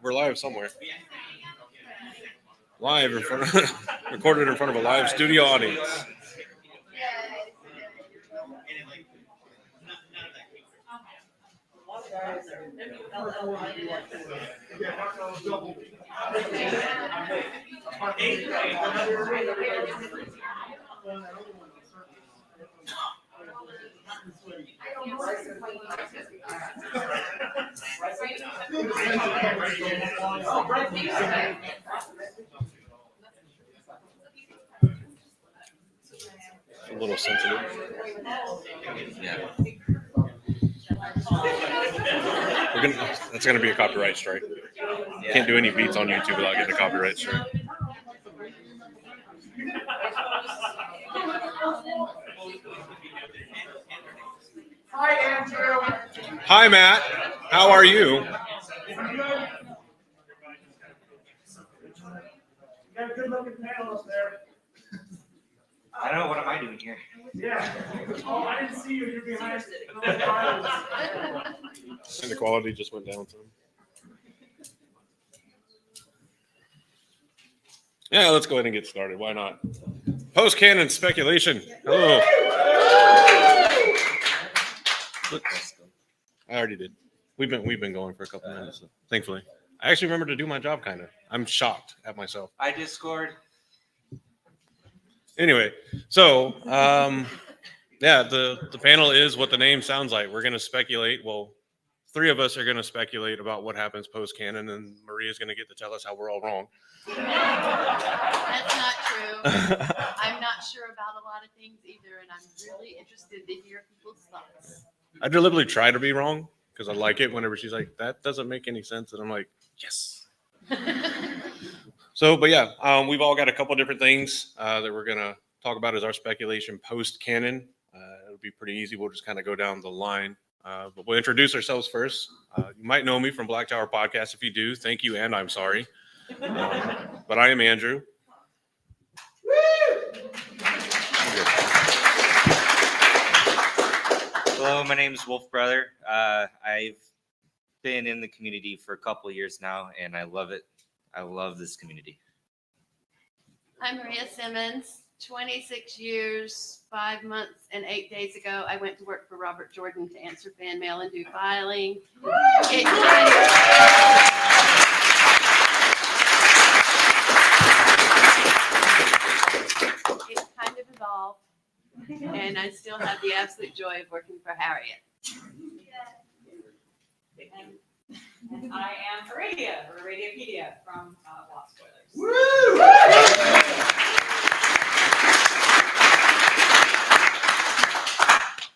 We're live somewhere. Live in front of, recorded in front of a live studio audience. A little sensitive. Yeah. That's gonna be a copyright strike. Can't do any beats on YouTube without getting a copyright strike. Hi, Andrew. Hi, Matt. How are you? You got a good looking panel up there. I don't know, what am I doing here? Yeah. Oh, I didn't see you. You're behind. And the quality just went down some. Yeah, let's go ahead and get started. Why not? Post-Canon Speculation. Hello. I already did. We've been going for a couple minutes, so thankfully. I actually remember to do my job, kind of. I'm shocked at myself. I just scored. Anyway, so yeah, the panel is what the name sounds like. We're going to speculate. Well, three of us are going to speculate about what happens post-canon, and Maria's going to get to tell us how we're all wrong. That's not true. I'm not sure about a lot of things either, and I'm really interested to hear people's thoughts. I deliberately try to be wrong because I like it whenever she's like, that doesn't make any sense. And I'm like, yes. So, but yeah, we've all got a couple different things that we're going to talk about as our speculation post-canon. It'll be pretty easy. We'll just kind of go down the line. But we'll introduce ourselves first. You might know me from Black Tower Podcast. If you do, thank you, and I'm sorry. But I am Andrew. Hello, my name is Wolf Brother. I've been in the community for a couple of years now, and I love it. I love this community. I'm Maria Simmons. 26 years, 5 months, and 8 days ago, I went to work for Robert Jordan to answer fan mail and do filing. It kind of evolved, and I still have the absolute joy of working for Harriet. And I am Heredia, or Radiopedia from Lost Spoilers.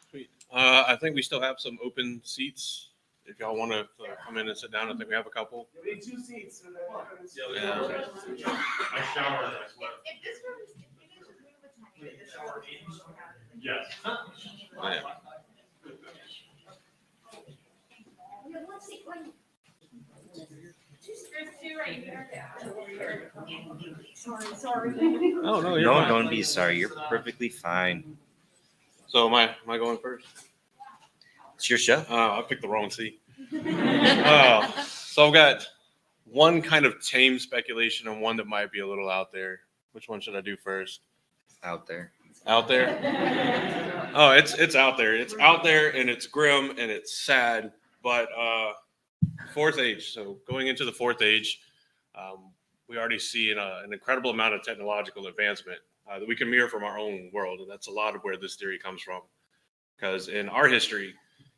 Sweet. I think we still have some open seats. If y'all want to come in and sit down, I think we have a couple. We need 2 seats. Yeah. I shower and I sweat. If this room is, if you guys agree with my name, this room is. Yes. Yeah. Let's see, one. There's two right here. Sorry. Oh, no, you're No, fine. don't be sorry. You're perfectly fine. So am I going first? It's your show. I picked the wrong seat. So I've got one kind of tame speculation and one that might be a little out there. Which one should I do first? Out there. Out there? Oh, it's out there. It's out there, and it's grim and it's sad. But fourth age. So going into the fourth age, we already see an incredible amount of technological advancement that we can mirror from our own world, and that's a lot of where this theory comes from. Because in our history,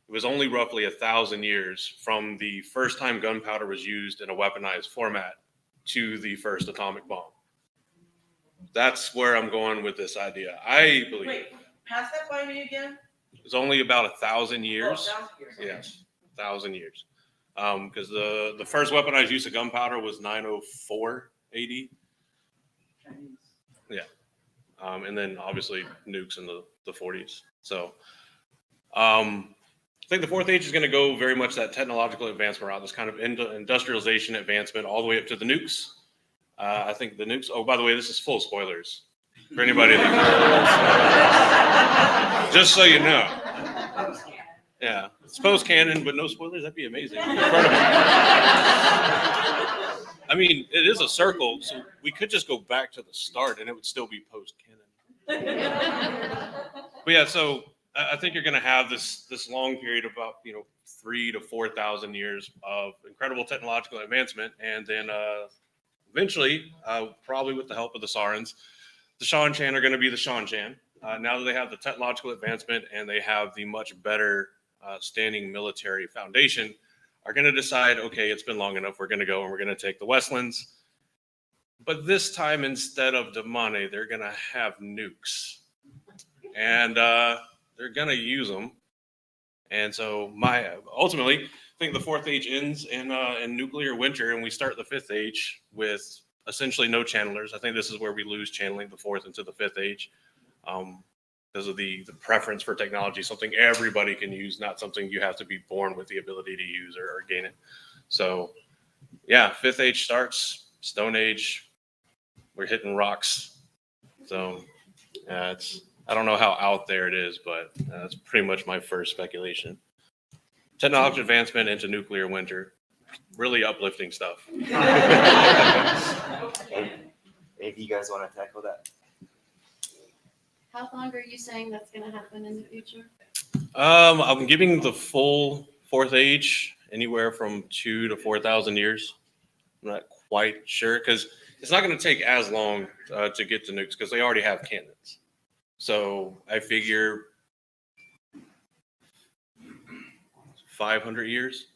it was only roughly 1,000 years from the first time gunpowder was used in a weaponized format to the first atomic bomb. That's where I'm going with this idea. I believe Wait, pass that by me again? it's only about 1,000 years. Oh, 1,000 years. Okay. Yes, 1,000 years. Because the first weaponized use of gunpowder was 904 AD. Yeah. And then obviously nukes in the 40s. So I think the fourth age is going to go very much that technological advancement route, this kind of industrialization advancement all the way up to the nukes. I think the nukes, oh, by the way, this is full spoilers for anybody that, just so you know. Yeah, it's post-canon, but no spoilers. That'd be amazing. Incredible. I mean, it is a circle, so we could just go back to the start, and it would still be post-canon. But yeah, so I think you're going to have this long period of about 3,000 to 4,000 years of incredible technological advancement, and then eventually, probably with the help of the Sarans, the Shan are going to be the Shan. Now that they have the technological advancement and they have the much better standing military foundation, are going to decide, okay, it's been long enough. We're going to go and we're going to take the Westlands. But this time, instead of Damane, they're going to have nukes, and they're going to use them. And so, ultimately, I think the fourth age ends in nuclear winter, and we start the fifth age with essentially no channelers. I think this is where we lose channeling the fourth into the fifth age, because of the preference for technology, something everybody can use, not something you have to be born with the ability to use or gain it. So, yeah, fifth age starts, Stone Age. We're hitting rocks. So, I don't know how out there it is, but that's pretty much my first speculation. Technological advancement into nuclear winter. Really uplifting stuff. If you guys want to tackle that. How long are you saying that's going to happen in the future? I'm giving the full fourth age anywhere from 2,000 to 4,000 years. I'm not quite sure because it's not going to take as long to get to nukes because they already have cannons. So I figure 500 years.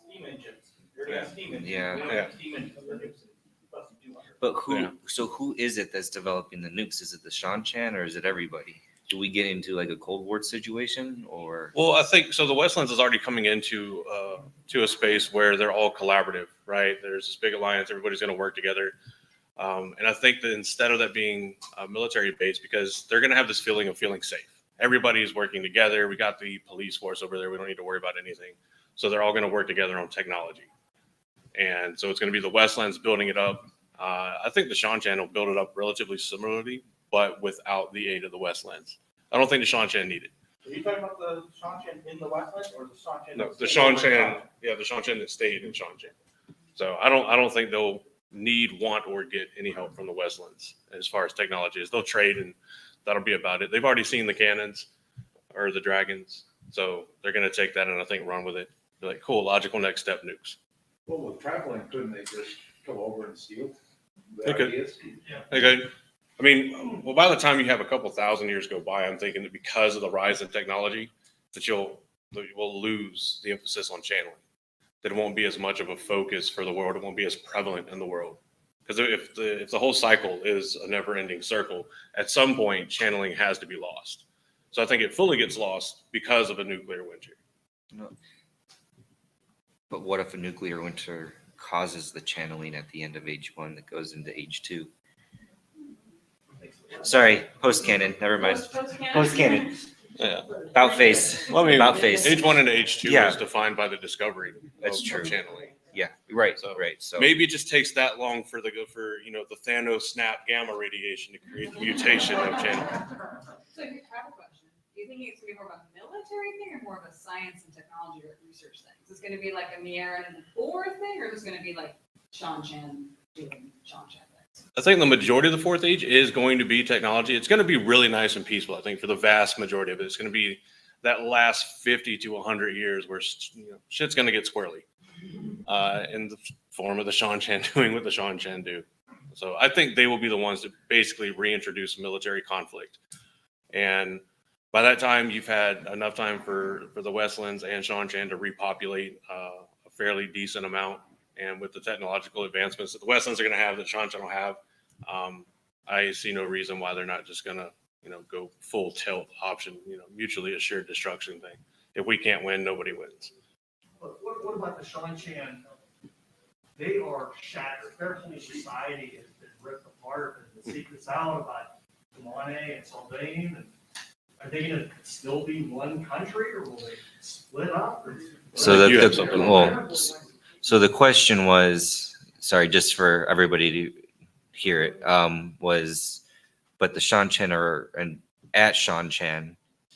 Steam engines. You're gonna have steam engines. Yeah. We don't have steam engines for nukes in less than 200. But who? Yeah. So who is it that's developing the nukes? Is it the Shan or is it everybody? Do we get into like a Cold War situation or? Well, I think so. The Westlands is already coming into to a space where they're all collaborative, right? There's this big alliance. Everybody's going to work together. And I think that instead of that being military based, because they're going to have this feeling of feeling safe. Everybody's working together. We got the police force over there. We don't need to worry about anything. So they're all going to work together on technology. And so it's going to be the Westlands building it up. I think the Shan will build it up relatively similarly, but without the aid of the Westlands. I don't think the Shan need it. Are you talking about the Shan in the Westlands or the Shan? No, the Shan, yeah, the Shan that stayed in Shan. So I don't think they'll need, want, or get any help from the Westlands as far as technology is. They'll trade and that'll be about it. They've already seen the cannons or the dragons, so they're going to take that and I think run with it. They're like, cool, logical next step, nukes. Well, with traveling, couldn't they just come over and steal They the could. ideas? Okay. I mean, well, by the time you have a couple thousand years go by, I'm thinking that because of the rise in technology, that you will lose the emphasis on channeling. That it won't be as much of a focus for the world. It won't be as prevalent in the world. Because if the whole cycle is a never-ending circle, at some point channeling has to be lost. So I think it fully gets lost because of a nuclear winter. No. But what if a nuclear winter causes the channeling at the end of age 1 that goes into age 2? Sorry, post-canon. Never mind. Post-canon. Yeah. About face. Well, I mean, About face. age 1 and age 2 Yeah. is defined by the discovery That's of true. channeling. Yeah. Right. So right. So maybe it just takes that long for the Thanos snap gamma radiation to create the mutation of channeling. So I have a question. Do you think it's gonna be more of a military thing or more of a science and technology or research thing? Is this gonna be like a Mieran and Thor thing, or is this gonna be like Shan doing Shan things? I think the majority of the fourth age is going to be technology. It's going to be really nice and peaceful. I think for the vast majority of it, it's going to be that last 50 to 100 years where shit's going to get squirrely in the form of the Shan doing what the Shan do. So I think they will be the ones to basically reintroduce military conflict. And by that time, you've had enough time for the Westlands and Shan to repopulate a fairly decent amount. And with the technological advancements that the Westlands are going to have, that Shan will have, I see no reason why they're not just going to, go full tilt option, mutually assured destruction thing. If we can't win, nobody wins. But what about the Shan? They are shattered. Their whole society has been ripped apart. And the secret's out about Damane and Sylvain. And are they going to still be one country, or will they split up? So You the, have something on well, so the question was, sorry, just for everybody to hear it, was, but the Shan are at Shan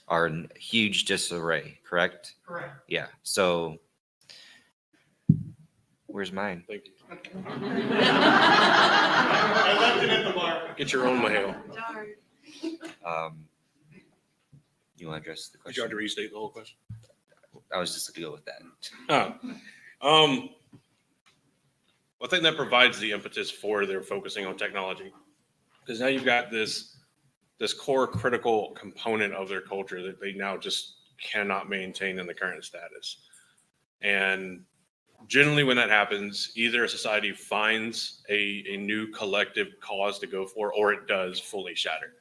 are in huge disarray, correct? Correct. Yeah. So where's mine? Thank you. I left it at the bar. Get your own mail. Darn. You want to address the Did you have to question? restate the whole question? I was just going to go with that. I think that provides the impetus for their focusing on technology, because now you've got this core critical component of their culture that they now just cannot maintain in the current status. And generally, when that happens, either a society finds a new collective cause to go for, or it does fully shatter.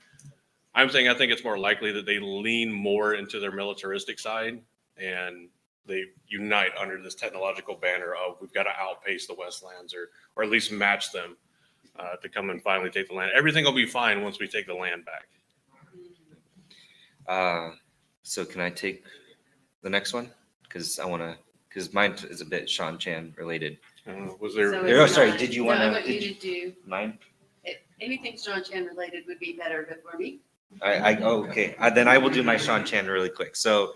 I think it's more likely that they lean more into their militaristic side and they unite under this technological banner of we've got to outpace the Westlands or at least match them to come and finally take the land. Everything will be fine once we take the land back. So can I take the next one? Because mine is a bit Sean Chan related. Was there? So Oh, it's sorry, not- did you no, wanna- I want you did to do, Mine? anything Sean Chan related would be better before me. Okay. Then I will do my Sean Chan really quick. So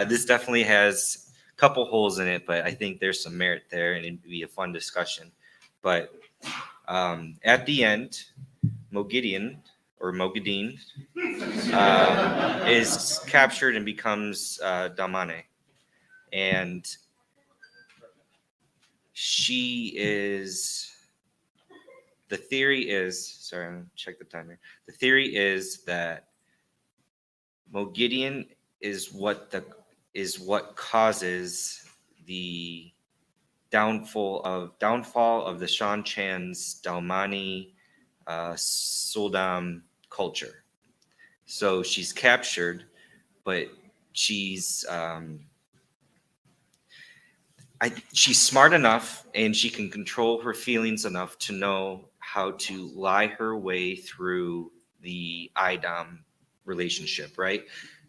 this definitely has a couple holes in it, but I think there's some merit there and it'd be a fun discussion. But at the end, Moghedien is captured and becomes Damane. And the theory is, sorry, I'm gonna check the timer. The theory is that Moghedien is what causes the downfall of the Shan Chan's Dalmani Suldam culture. So she's captured, but she's smart enough and she can control her feelings enough to know how to lie her way through the IDOM relationship, right?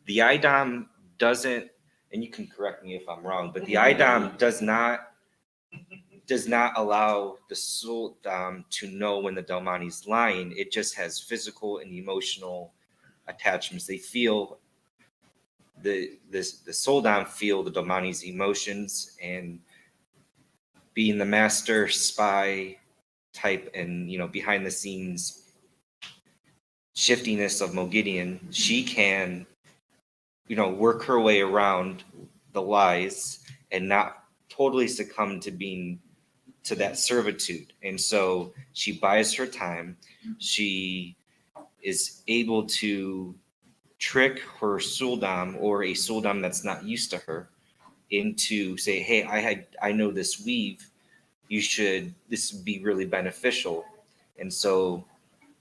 The IDOM doesn't, and you can correct me if I'm wrong, but the IDOM does not allow the Suldam to know when the Dalmani's lying. It just has physical and emotional attachments. They feel the Suldam feel the Dalmani's emotions, and being the master spy type and behind the scenes shiftiness of Moghedien, she can work her way around the lies and not totally succumb to that servitude. And so she buys her time. She is able to trick her Suldam, or a Suldam that's not used to her, into say, hey, I know this weave. This would be really beneficial. And so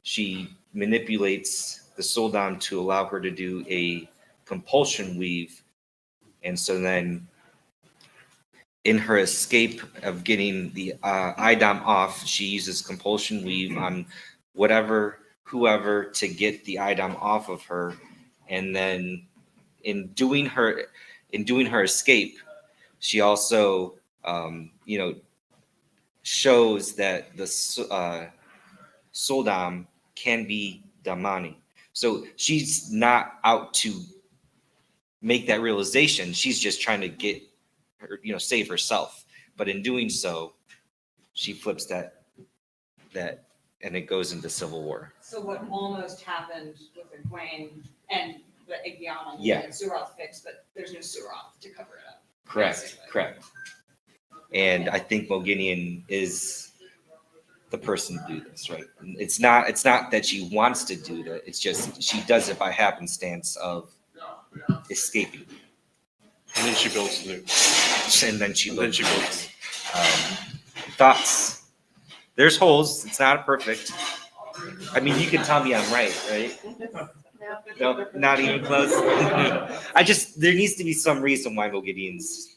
she manipulates the Suldam to allow her to do a compulsion weave. And so then in her escape of getting the IDOM off, she uses compulsion weave on whoever to get the IDOM off of her. And then in doing her escape, she also shows that the Suldam can be Damani. So she's not out to make that realization. She's just trying to get her, save herself. But in doing so, she flips that, and it goes into civil war. So what almost happened with Egwene and the Igbiana, Yeah. and Suroth fixed, but there's no Suroth to cover it up. Correct. And I think Moghedien is the person to do this, right? It's not that she wants to do that. It's just she does it by happenstance of escaping. And then she builds the new. And then she builds. Thoughts? There's holes. It's not perfect. I mean, you can tell me I'm right? No, not even close. There needs to be some reason why Moghedien's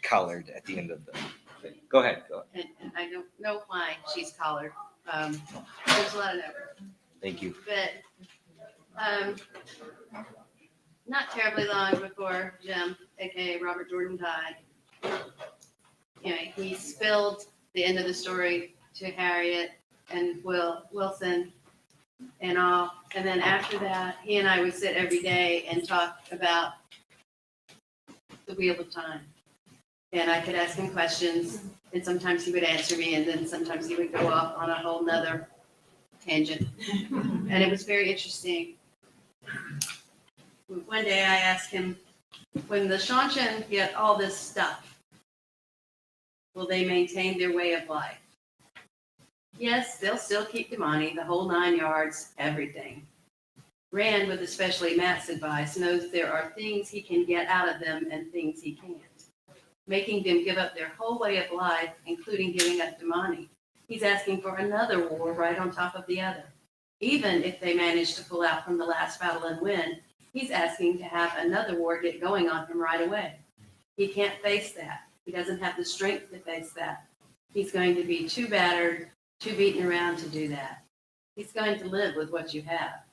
collared at the end of the thing. Go ahead. And I don't know why she's collared. There's a lot of numbers. Thank you. But not terribly long before Jim, aka Robert Jordan, died, he spilled the end of the story to Harriet and Wilson, and all. And then after that, he and I would sit every day and talk about the Wheel of Time. And I could ask him questions, and sometimes he would answer me, and then sometimes he would go off on a whole nother tangent. And it was very interesting. One day I asked him, when the Shanshan get all this stuff, will they maintain their way of life? Yes, they'll still keep the money, the whole 9 yards, everything. Rand, with especially Matt's advice, knows there are things he can get out of them and things he can't, making them give up their whole way of life, including giving up the money. He's asking for another war right on top of the other. Even if they manage to pull out from the last battle and win, he's asking to have another war get going on him right away. He can't face that. He doesn't have the strength to face that. He's going to be too battered, too beaten around to do that. He's going to live with what you have.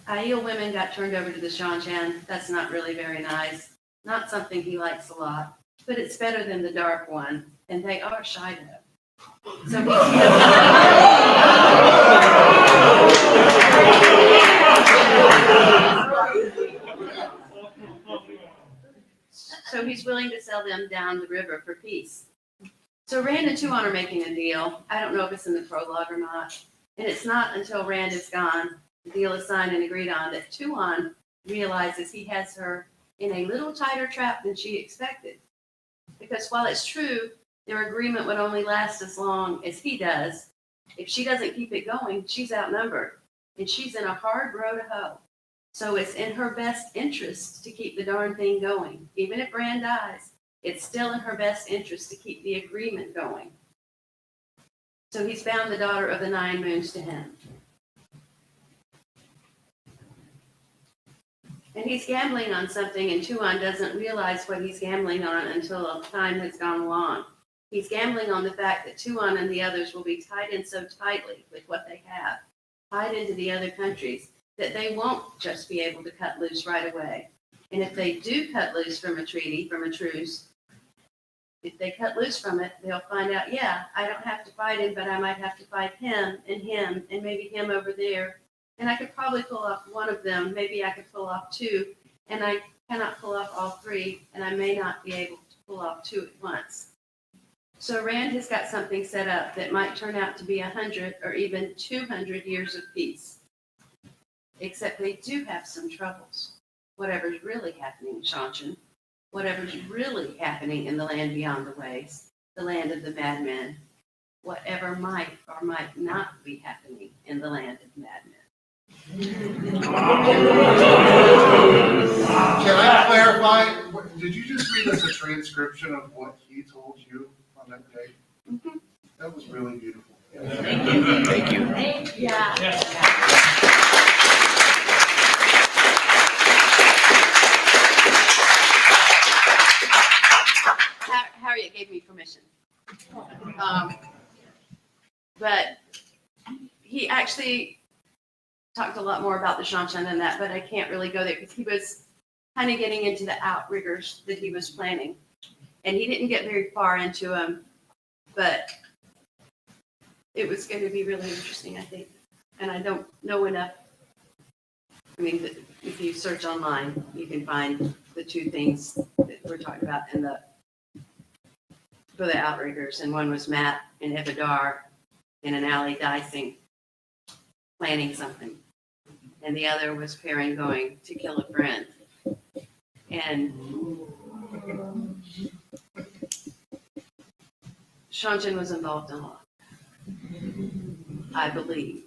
Aiel women got turned over to the Shanshan. That's not really very nice. Not something he likes a lot, but it's better than the dark one, and they are Shido. So he's willing to sell them down the river for peace. So Rand and Tuon are making a deal. I don't know if it's in the prologue or not. And it's not until Rand is gone, the deal is signed and agreed on, that Tuon realizes he has her in a little tighter trap than she expected. Because while it's true, their agreement would only last as long as he does, if she doesn't keep it going, she's outnumbered. And she's in a hard row to hoe. So it's in her best interest to keep the darn thing going. Even if Rand dies, it's still in her best interest to keep the agreement going. So he's bound the daughter of the 9 moons to him. And he's gambling on something, and Tuon doesn't realize what he's gambling on until time has gone along. He's gambling on the fact that Tuon and the others will be tied in so tightly with what they have, tied into the other countries, that they won't just be able to cut loose right away. And if they do cut loose from a treaty, from a truce, if they cut loose from it, they'll find out, yeah, I don't have to fight him, but I might have to fight him, and maybe him over there. And I could probably pull off one of them. Maybe I could pull off 2, and I cannot pull off all 3, and I may not be able to pull off 2 at once. So Rand has got something set up that might turn out to be 100 or even 200 years of peace. Except they do have some troubles. Whatever's really happening in Shanshan, whatever's really happening in the land beyond the waves, the land of the madmen, whatever might or might not be happening in the land of madmen. Can I clarify, did you just read us a transcription of what he told you on that day? Mhm. That was really beautiful. Thank you. Yeah. Harriet gave me permission. But he actually talked a lot more about the Shanshan than that, but I can't really go there because he was kind of getting into the outriggers that he was planning. And he didn't get very far into them, but it was going to be really interesting, I think. And I don't know enough. I mean, if you search online, you can find the 2 things that we're talking about for the outriggers. And one was Matt and Ebadar in an alley dicing, planning something. And the other was Perrin going to kill a friend. And Shanshan was involved in a lot, I believe,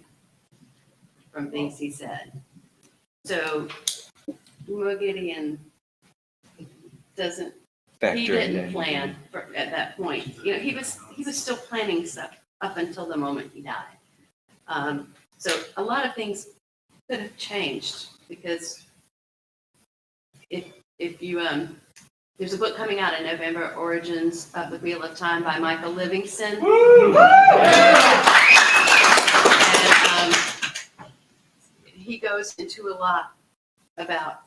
from things he said. So Gideon doesn't, he didn't plan at that point. You know, he was still planning stuff up until the moment he died. So a lot of things could have changed because if you there's a book coming out in November, Origins of the Wheel of Time by Michael Livingston. And he goes into a lot about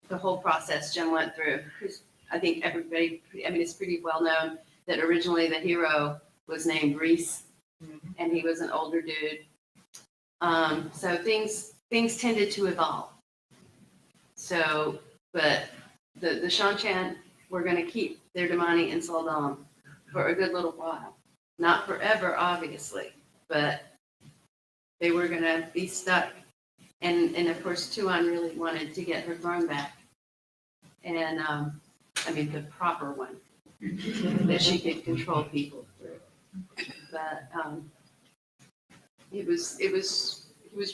the whole process Jim went through. Because I think everybody, I mean, it's pretty well known that originally the hero was named Reese, and he was an older dude. So things tended to evolve. So, but the Shanchan were gonna keep their Damani and Saldam for a good little while. Not forever, obviously, but they were gonna be stuck. And of course, Tuan really wanted to get her throne back. And, I mean, the proper one, that she could control people through. But, he was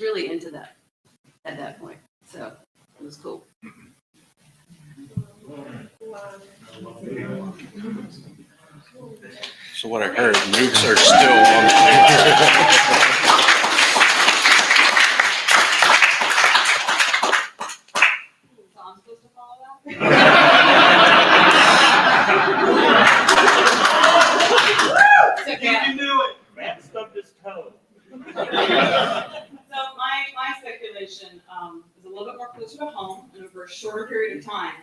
really into that at that point, so it was cool. So what I heard, nukes are still on the table. So I'm supposed to follow that? So, yeah. You knew it. Man stubbed his toe. So my speculation is a little bit more closer to home and over a shorter period of time.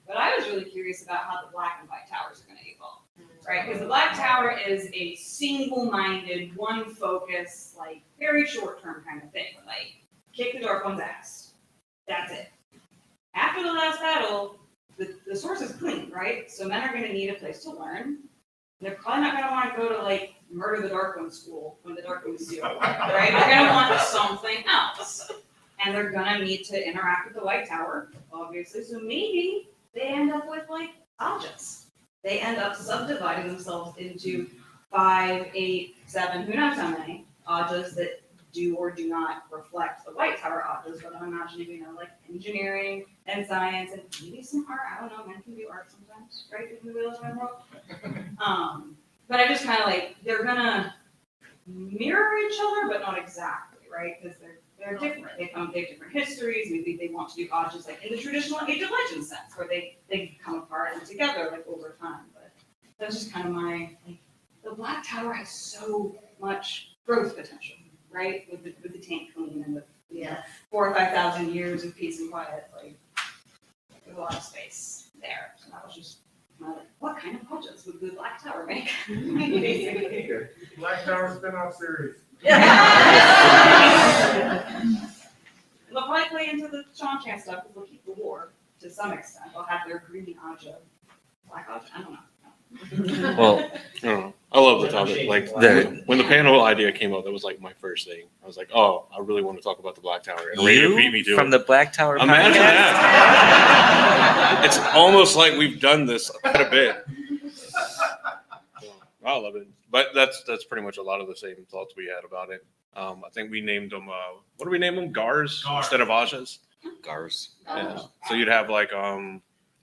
But I was really curious about how the black and white towers are going to evolve, right? Because the black tower is a single-minded, one focus, like very short-term kind of thing. Like kick the dark one's ass. That's it. After the last battle, the source is clean, right? So men are going to need a place to learn. They're probably not going to want to go to like murder the dark one school when the dark one is zero, right? They're going to want something else. And they're going to need to interact with the white tower, obviously. So maybe they end up with like Ajas. They end up subdividing themselves into 5, 8, 7, who knows how many Ajas that do or do not reflect the white tower Ajas, but I'm imagining, like engineering and science and maybe some art. I don't know, men can do art sometimes, right? In the real time world. But I just kind of like, they're gonna mirror each other, but not exactly, right? Because they're different. They have different histories. Maybe they want to do Ajas like in the traditional Age of Legends sense, where they come apart and together like over time. But that's just kind of my like. The Black Tower has so much growth potential, right? With the tank clean and with 4,000 or 5,000 years of peace and quiet, like there's a lot of space there. So that was just my like, what kind of Ajas would the Black Tower make? Basically. Black Tower spin-off series. They'll probably play into the Shanchan stuff because they'll keep the war to some extent. They'll have their green Aja, black Aja. I don't know. Well, I don't know. I love the topic. Like when the panel idea came up, that was like my first thing. I was like, oh, I really want to talk about the Black Tower. And Raider beat me to from it. the Black Tower Imagine podcast? that. It's almost like we've done this quite a bit. So, I love it. But that's pretty much a lot of the same thoughts we had about it. I think we named them, what do we name them? Gars instead of Ajas? Gars. Yeah. So you'd have like,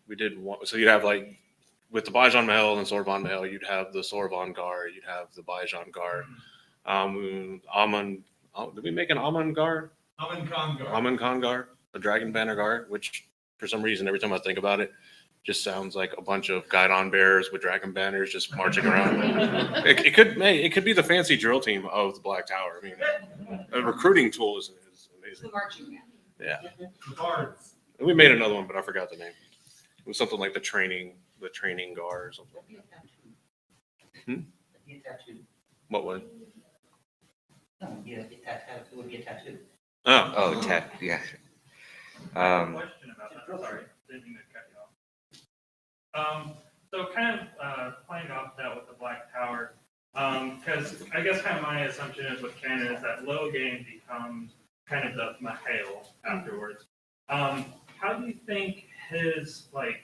we did one, so you'd have like, with the Bajan Mahal and Sorban Mahal, you'd have the Sorban Gar, you'd have the Bajan Gar. Did we make an Aman Gar? Aman Khan Gar. Aman Khan Gar, the Dragon Banner Gar, which for some reason, every time I think about it, just sounds like a bunch of guidon bears with dragon banners just marching around. It could be the fancy drill team of the Black Tower. I mean, a recruiting tool is It's amazing. the marching band. Yeah. The Bards. And we made another one, but I forgot the name. It was something like the training Gar or something. Get tattooed. What would? No, yeah, get tattooed. It would get tattooed. Oh, Oh, Ted, yeah. Question about that, sorry, didn't mean to cut you off. So kind of playing off that with the Black Tower, because I guess kind of my assumption is with Canon is that Logan becomes kind of the Mahale afterwards. How do you think his like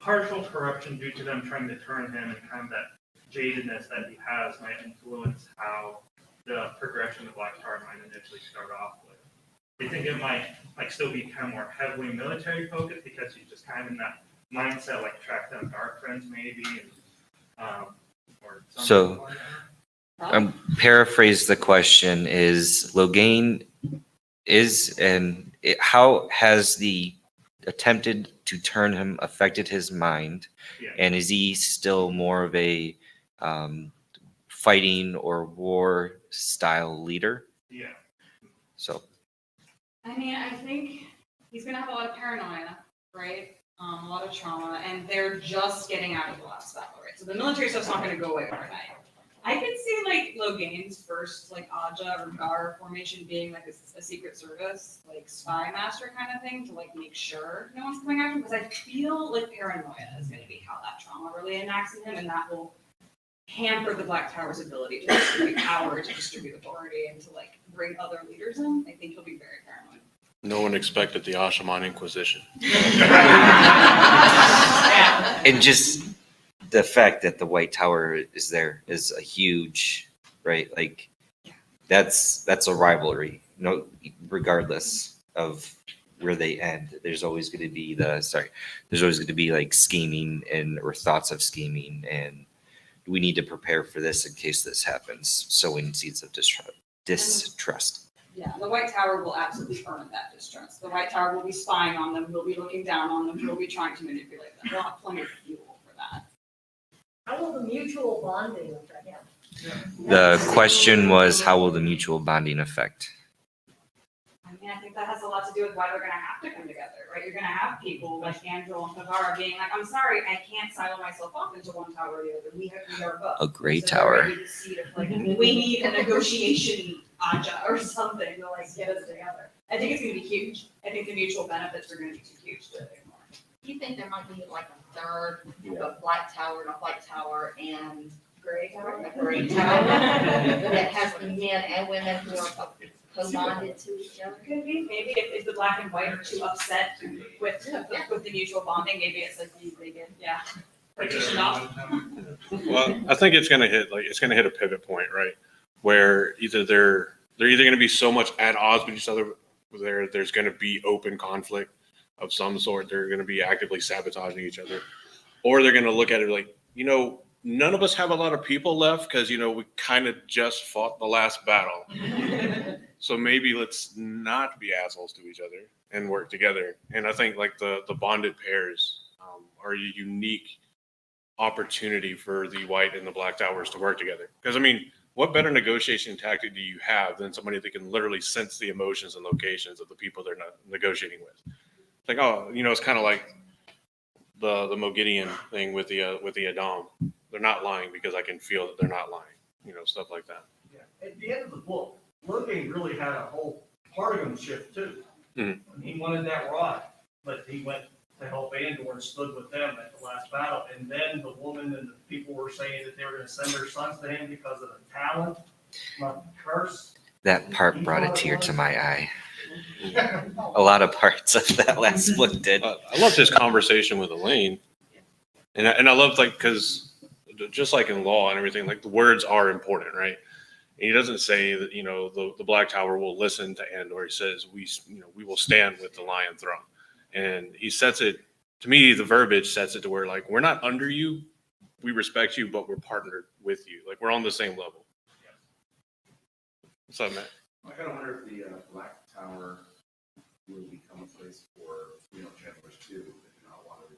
partial corruption due to them trying to turn him and kind of that jadedness that he has might influence how the progression of Black Tower might initially start off with? Do you think it might like still be kind of more heavily military focused because he's just kind of in that mindset, like track down dark friends maybe, and, or something So- like that? Paraphrase the question is Logain how has the attempted to turn him affected his mind? Yeah. And is he still more of a fighting or war style leader? Yeah. So I mean, I think he's gonna have a lot of paranoia, right? A lot of trauma, and they're just getting out of the last battle, right? So the military stuff's not gonna go away overnight. I could see like Logain's first like Aja or Gar formation being like a secret service, like spy master kind of thing to like make sure no one's coming after him. Because I feel like paranoia is going to be how that trauma really enacts in him, and that will hamper the Black Tower's ability to distribute power, to distribute authority, and to like bring other leaders in. I think he'll be very paranoid. No one expected the Ashaman Inquisition. And just the fact that the White Tower is there is a huge, right? Like that's a rivalry. No, regardless of where they end, there's always going to be there's always going to be like scheming or thoughts of scheming, and we need to prepare for this in case this happens. Sowing seeds of distrust. Yeah, the White Tower will absolutely earn that distrust. The White Tower will be spying on them, will be looking down on them, will be trying to manipulate them. They'll have plenty of fuel for that. How will the mutual bonding affect him? The question was, how will the mutual bonding affect? I mean, I think that has a lot to do with why they're gonna have to come together, right? You're gonna have people like Andrew and Pavara being like, I'm sorry, I can't silo myself off into one tower or the other. We are both. A gray So they're tower. ready to see if, like, we need a negotiation Aja or something to like get us together. I think it's gonna be huge. I think the mutual benefits are gonna be too huge to ignore. Do you think there might be like a third, a black tower and a white tower and Gray tower? a gray tower that has the men and women who are co-bonded to each other? Could be, maybe if the black and white are too upset with the mutual bonding, maybe it's like they get, yeah. Partition off. Well, I think it's gonna hit a pivot point, right? Where either they're either gonna be so much at odds with each other, there's gonna be open conflict of some sort. They're gonna be actively sabotaging each other, or they're gonna look at it like, none of us have a lot of people left because we kind of just fought the last battle. So maybe let's not be assholes to each other and work together. And I think like the bonded pairs are a unique opportunity for the White and the Black Towers to work together. Because I mean, what better negotiation tactic do you have than somebody that can literally sense the emotions and locations of the people they're not negotiating with? Like, it's kind of like the Mogideon thing with the Adam. They're not lying because I can feel that they're not lying. Stuff like that. Yeah. At the end of the book, Logan really had a whole partisanship too. Mhm. He wanted that rod, but he went to help Andor and stood with them at the last battle. And then the woman and the people were saying that they were going to send their sons to him because of the talent, not the curse. That part brought a tear to my eye. A lot of parts of that last book did. I loved his conversation with Elaine, and I loved because just like in law and everything, like the words are important, right? And he doesn't say that the Black Tower will listen to Andor. He says we will stand with the Lion Throne, and he sets it to me. The verbiage sets it to where like we're not under you, we respect you, but we're partnered with you. Like we're on the same level. What's up, Matt? I kind of wonder if the Black Tower will become a place for channelers too, that do not want to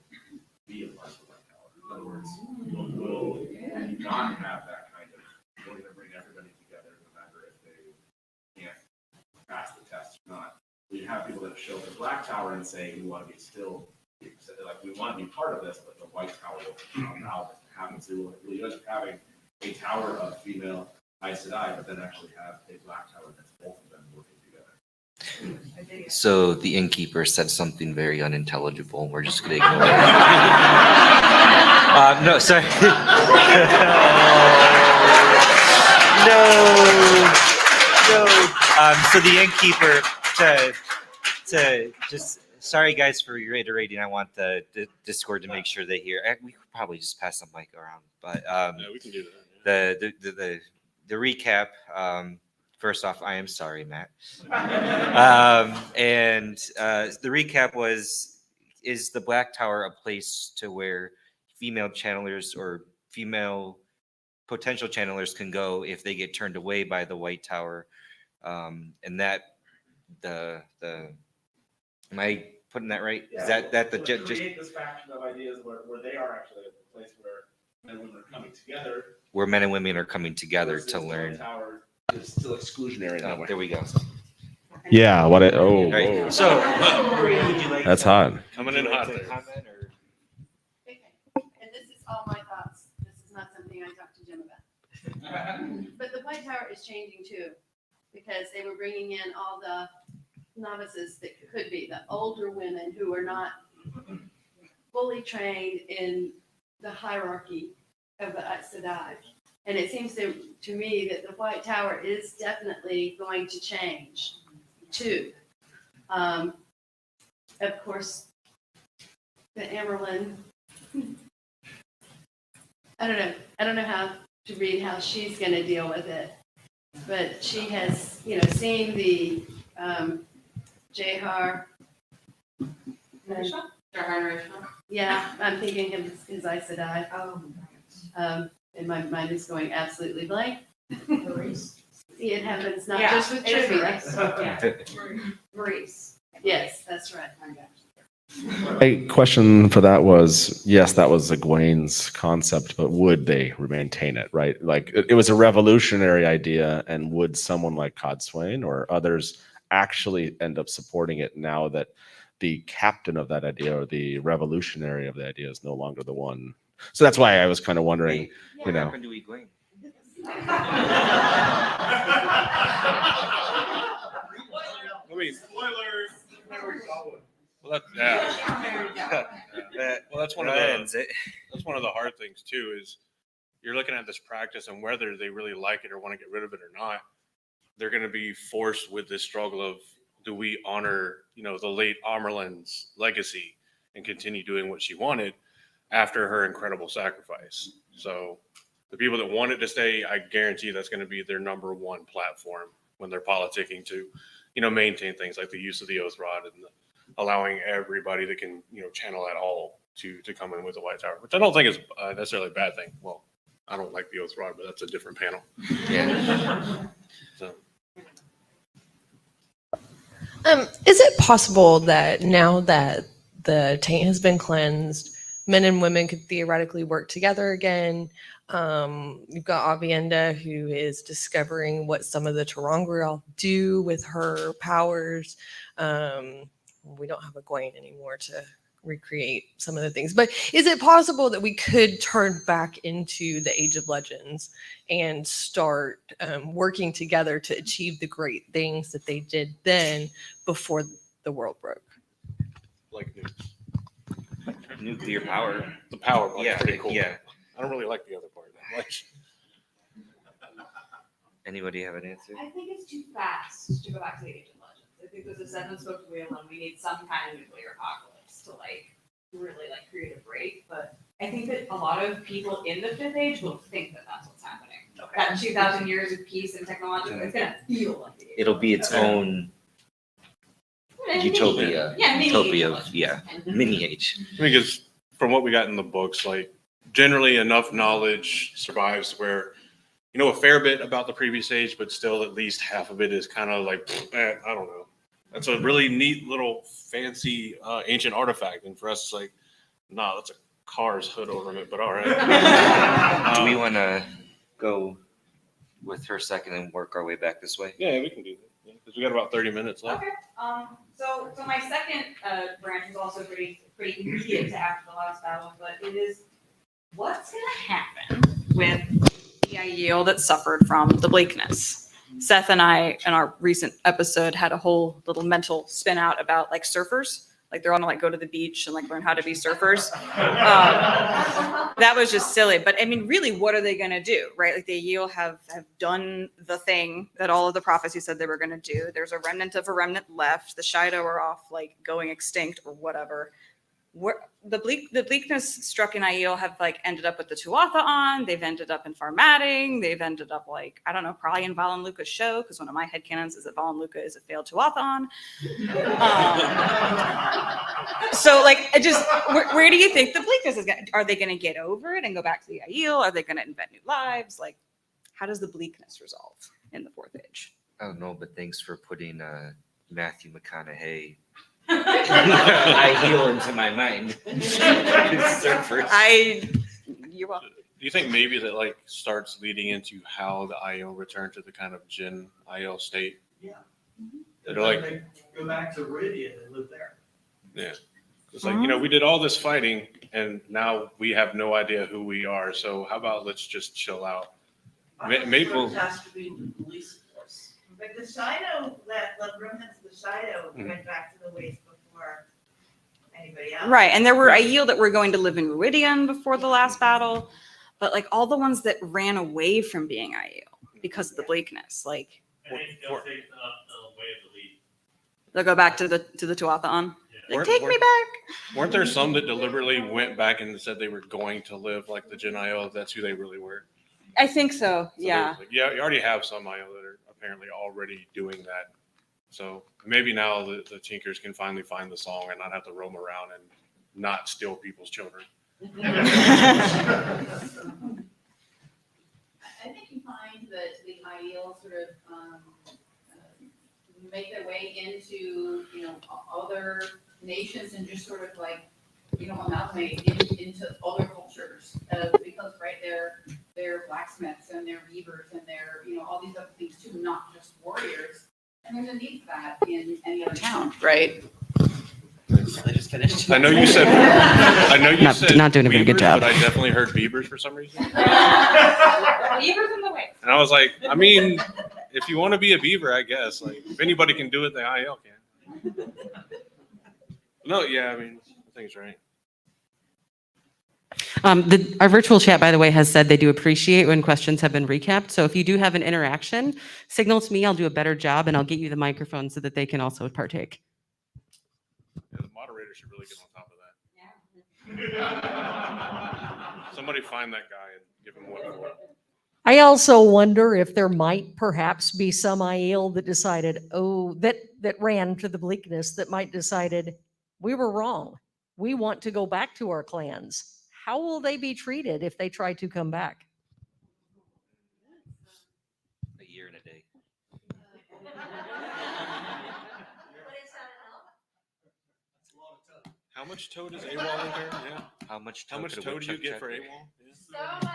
be a part of the Black Tower. In other words, will not have that kind of, we're going to bring everybody together no matter if they can't pass the test or not. We have people that show the Black Tower and say we want to be still, like we want to be part of this, but the White Tower will not allow this to happen. So we'll end up having a tower of female Aes Sedai, but then actually have a Black Tower that's both of them working together. So the innkeeper said something very unintelligible. We're just going to ignore it. No, sorry. No. So the innkeeper to just sorry guys for reiterating. I want the Discord to make sure they hear. We could probably just pass the mic around, but Yeah, we can do that. the recap. First off, I am sorry, Matt. And the recap was: is the Black Tower a place to where female channelers or female potential channelers can go if they get turned away by the White Tower? And that the am I putting that right? Is that the to just create this faction of ideas where they are actually a place where men and women are coming together. where men and women are coming together versus to the learn? Tower is still exclusionary that Oh, way. there we go. Yeah, what it, oh, All right, whoa. so would you like That's to- hot. Coming would in you like hot to there. comment, or- Okay, and this is all my thoughts. This is not something I talked to Jim about. But the White Tower is changing too, because they were bringing in all the novices that could be the older women who are not fully trained in the hierarchy of the Aes Sedai. And it seems to me that the White Tower is definitely going to change too. Of course, the Amerlin, I don't know how to read how she's gonna deal with it. But she has, seen the Jahar. Yeah, I'm thinking of his Aes Sedai. And my mind is going absolutely blank. See, it happens not Yeah, just with it is trivia. Maurice. Yes, that's right. A question for that was, yes, that was Egwene's concept, but would they maintain it, right? Like it was a revolutionary idea, and would someone like Codswain or others actually end up supporting it now that the captain of that idea or the revolutionary of the idea is no longer the one? So that's why I was kind of wondering, Hey, you what know. happened to Egwene? I mean, Spoilers. well, that's one of That the ends it. that's one of the hard things too. Is you're looking at this practice and whether they really like it or want to get rid of it or not, they're going to be forced with this struggle of, do we honor, the late Amerlin's legacy and continue doing what she wanted after her incredible sacrifice. So the people that want it to stay, I guarantee that's going to be their number one platform when they're politicking to, maintain things like the use of the oath rod and allowing everybody that can, channel that all to come in with the White Tower, which I don't think is necessarily a bad thing. Well, I don't like the oath rod, but that's a different panel. Yeah. So. Is it possible that now that the taint has been cleansed, men and women could theoretically work together again? You've got Avienda, who is discovering what some of the Terangrial do with her powers. We don't have Egwene anymore to recreate some of the things. But is it possible that we could turn back into the Age of Legends and start working together to achieve the great things that they did then before the world broke? Like nukes. Nuclear power. The power part's Yeah, pretty cool. yeah. I don't really like the other part. Like, Anybody have an answer? I think it's too fast to go back to the Age of Legends. I think there's a seven spoke wheel and we need some kind of nuclear apocalypse to really create a break. But I think that a lot of people in the Fifth Age will think that that's what's happening. That 2,000 years of peace and technology, it's gonna feel like the Age of It'll be its own Legends. utopia. Yeah, mini Utopia, Age of Legends. yeah. Mini age. because from what we got in the books, like generally enough knowledge survives where you know a fair bit about the previous age, but still at least half of it is kind of like, I don't know. That's a really neat little fancy ancient artifact, and for us, it's like, nah, that's a car's hood ornament, but all right. Do we want to go with her second and work our way back this way? Yeah, we can do that because we got about 30 minutes left. Okay. So my second branch is also pretty immediate to after the last battle, but it is what's gonna happen with the Aiel that suffered from the bleakness. Seth and I, in our recent episode, had a whole little mental spin out about surfers. They're all gonna go to the beach and learn how to be surfers. That was just silly. But I mean, really, what are they gonna do, right? The Aiel have done the thing that all of the prophecies said they were gonna do. There's a remnant of a remnant left. The Shido are off, going extinct or whatever. The bleakness struck in Aiel have ended up with the Tuatha on. They've ended up in Farmatting. They've ended up probably in Val and Luca's show, because one of my headcanons is that Val and Luca is a failed Tuatha on. So where do you think the bleakness is going? Are they going to get over it and go back to the Aiel? Are they going to invent new lives? How does the bleakness resolve in the Fourth Age? I don't know, but thanks for putting Matthew McConaughey Aiel into my mind. Surfers. You're welcome. Do you think maybe that starts leading into how the Aiel return to the kind of Jin Aiel state? Yeah. They're They go back to Viridian and live there. Yeah. It's we did all this fighting and now we have no idea who we are. So how about let's just chill out Maple. Has to be the police force. But the Shido, that remnants of the Shido went back to the waste before anybody else. Right, and there were Aiel that were going to live in Ruidian before the last battle, but like all the ones that ran away from being Aiel because of the bleakness, like And they still take the way of the lead. they'll go back to the Tuatha. Like, Weren't- take me weren't- back. Weren't there some that deliberately went back and said they were going to live like the Gen IO, if that's who they really were? I think so. So Yeah. there's, like, yeah, you already have some IO that are apparently already doing that. So maybe now the Tinkers can finally find the song and not have to roam around and not steal people's children. I think you find that the ideal sort of make their way into, other nations and just sort of like, amalgamate into other cultures. Because, right, they're blacksmiths and they're weavers and they're, all these other things too, not just warriors. And there's a need for that in any other town, right? I just finished. I know you said, Not doing a very good Beavers, job. but I definitely heard beavers for some reason. Beavers in the way. And I was like, I mean, if you want to be a beaver, I guess. Like, if anybody can do it, the IL can. No, yeah, I mean, I think it's right. Our virtual chat, by the way, has said they do appreciate when questions have been recapped. So if you do have an interaction, signal to me. I'll do a better job and I'll get you the microphone so that they can also partake. Yeah, the moderator should really get on top of that. Somebody find that guy and give him one for it. I also wonder if there might perhaps be some Aiel that decided, that ran to the bleakness that might decided, we were wrong. We want to go back to our clans. How will they be treated if they try to come back? A year and a day. How much toad is AWOL in there? Yeah. How much How much could a toad do you woodchuck get chuck for in? AWOL? So much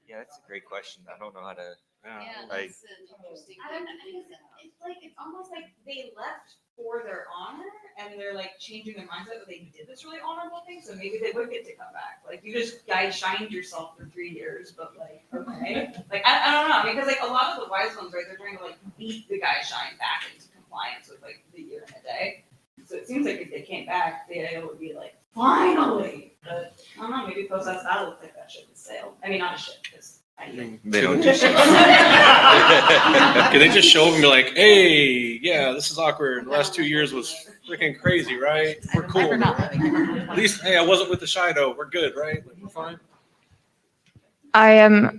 Yeah, that's a great question. I don't know how to. Yeah. Like- that's an interesting I don't know, because it's like, it's almost like they left for their honor and they're like changing their mindset that they did this really honorable thing, so maybe they would get to come back. Like, you just guys shined yourself for 3 years, but like, okay. Like, I don't know, because like a lot of the wise ones, right, they're trying to like beat the guy shine back into compliance with like the year and a day. So it seems like if they came back, the AO would be like, finally. But I don't know, maybe post that battle looks like that ship has sailed. I mean, not a ship, because I know. They don't do shit. Can they just show up and be like, hey, yeah, this is awkward. The last 2 years was freaking crazy, right? We're cool. At least, hey, I wasn't with the Shido. We're good, right? Like, we're fine. I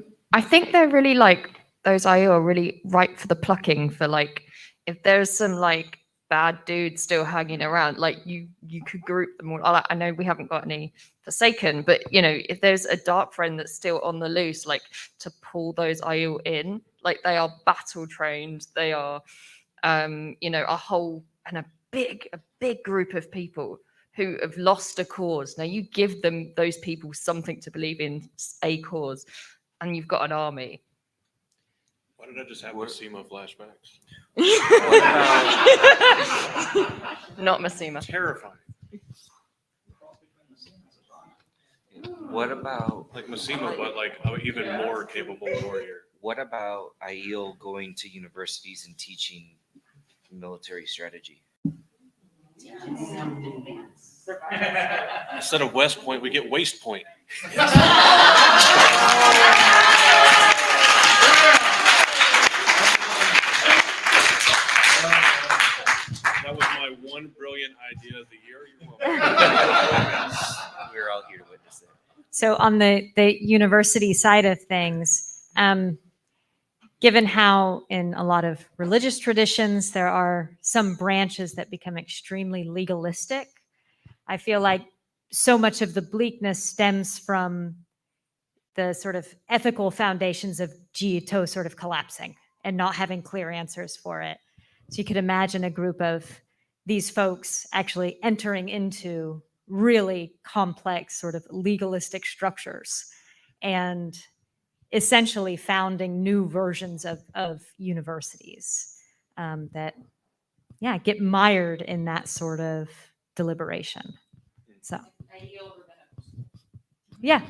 think they're really like those IO are really ripe for the plucking for like if there's some like bad dudes still hanging around, like you could group them all. I know we haven't got any Forsaken, but if there's a dark friend that's still on the loose, like to pull those IO in, like they are battle trained, they are a whole and a big group of people who have lost a cause. Now you give them those people something to believe in, a cause, and you've got an army. Why did I just have Massima flashbacks? Not Massima. Terrifying. What about Like Massima, but like an even more capable warrior. what about Aiel going to universities and teaching military strategy? Instead of West Point, we get Waste Point. That was my one brilliant idea of the year. You're welcome. We're all here to witness it. So on the university side of things, given how in a lot of religious traditions, there are some branches that become extremely legalistic, I feel like so much of the bleakness stems from the sort of ethical foundations of Jiito sort of collapsing and not having clear answers for it. So you could imagine a group of these folks actually entering into really complex sort of legalistic structures and essentially founding new versions of universities that get mired in that sort of deliberation. So Aiel were gonna Yeah.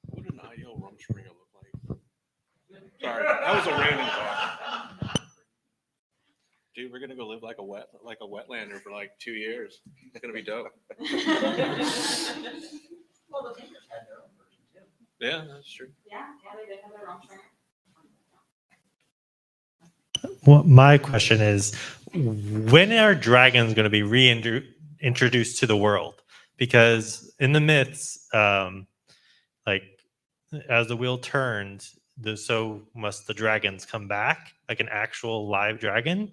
What would an IO Rumspringa look like? Sorry, that was a random thought. Dude, we're gonna go live like a wetlander for like 2 years. It's gonna be dope. Well, the Tinkers had their own version too. Yeah, that's true. Yeah, they did have their own trainer. Well, my question is, when are dragons going to be reintroduced to the world? Because in the myths, like as the wheel turns, so must the dragons come back, like an actual live dragon.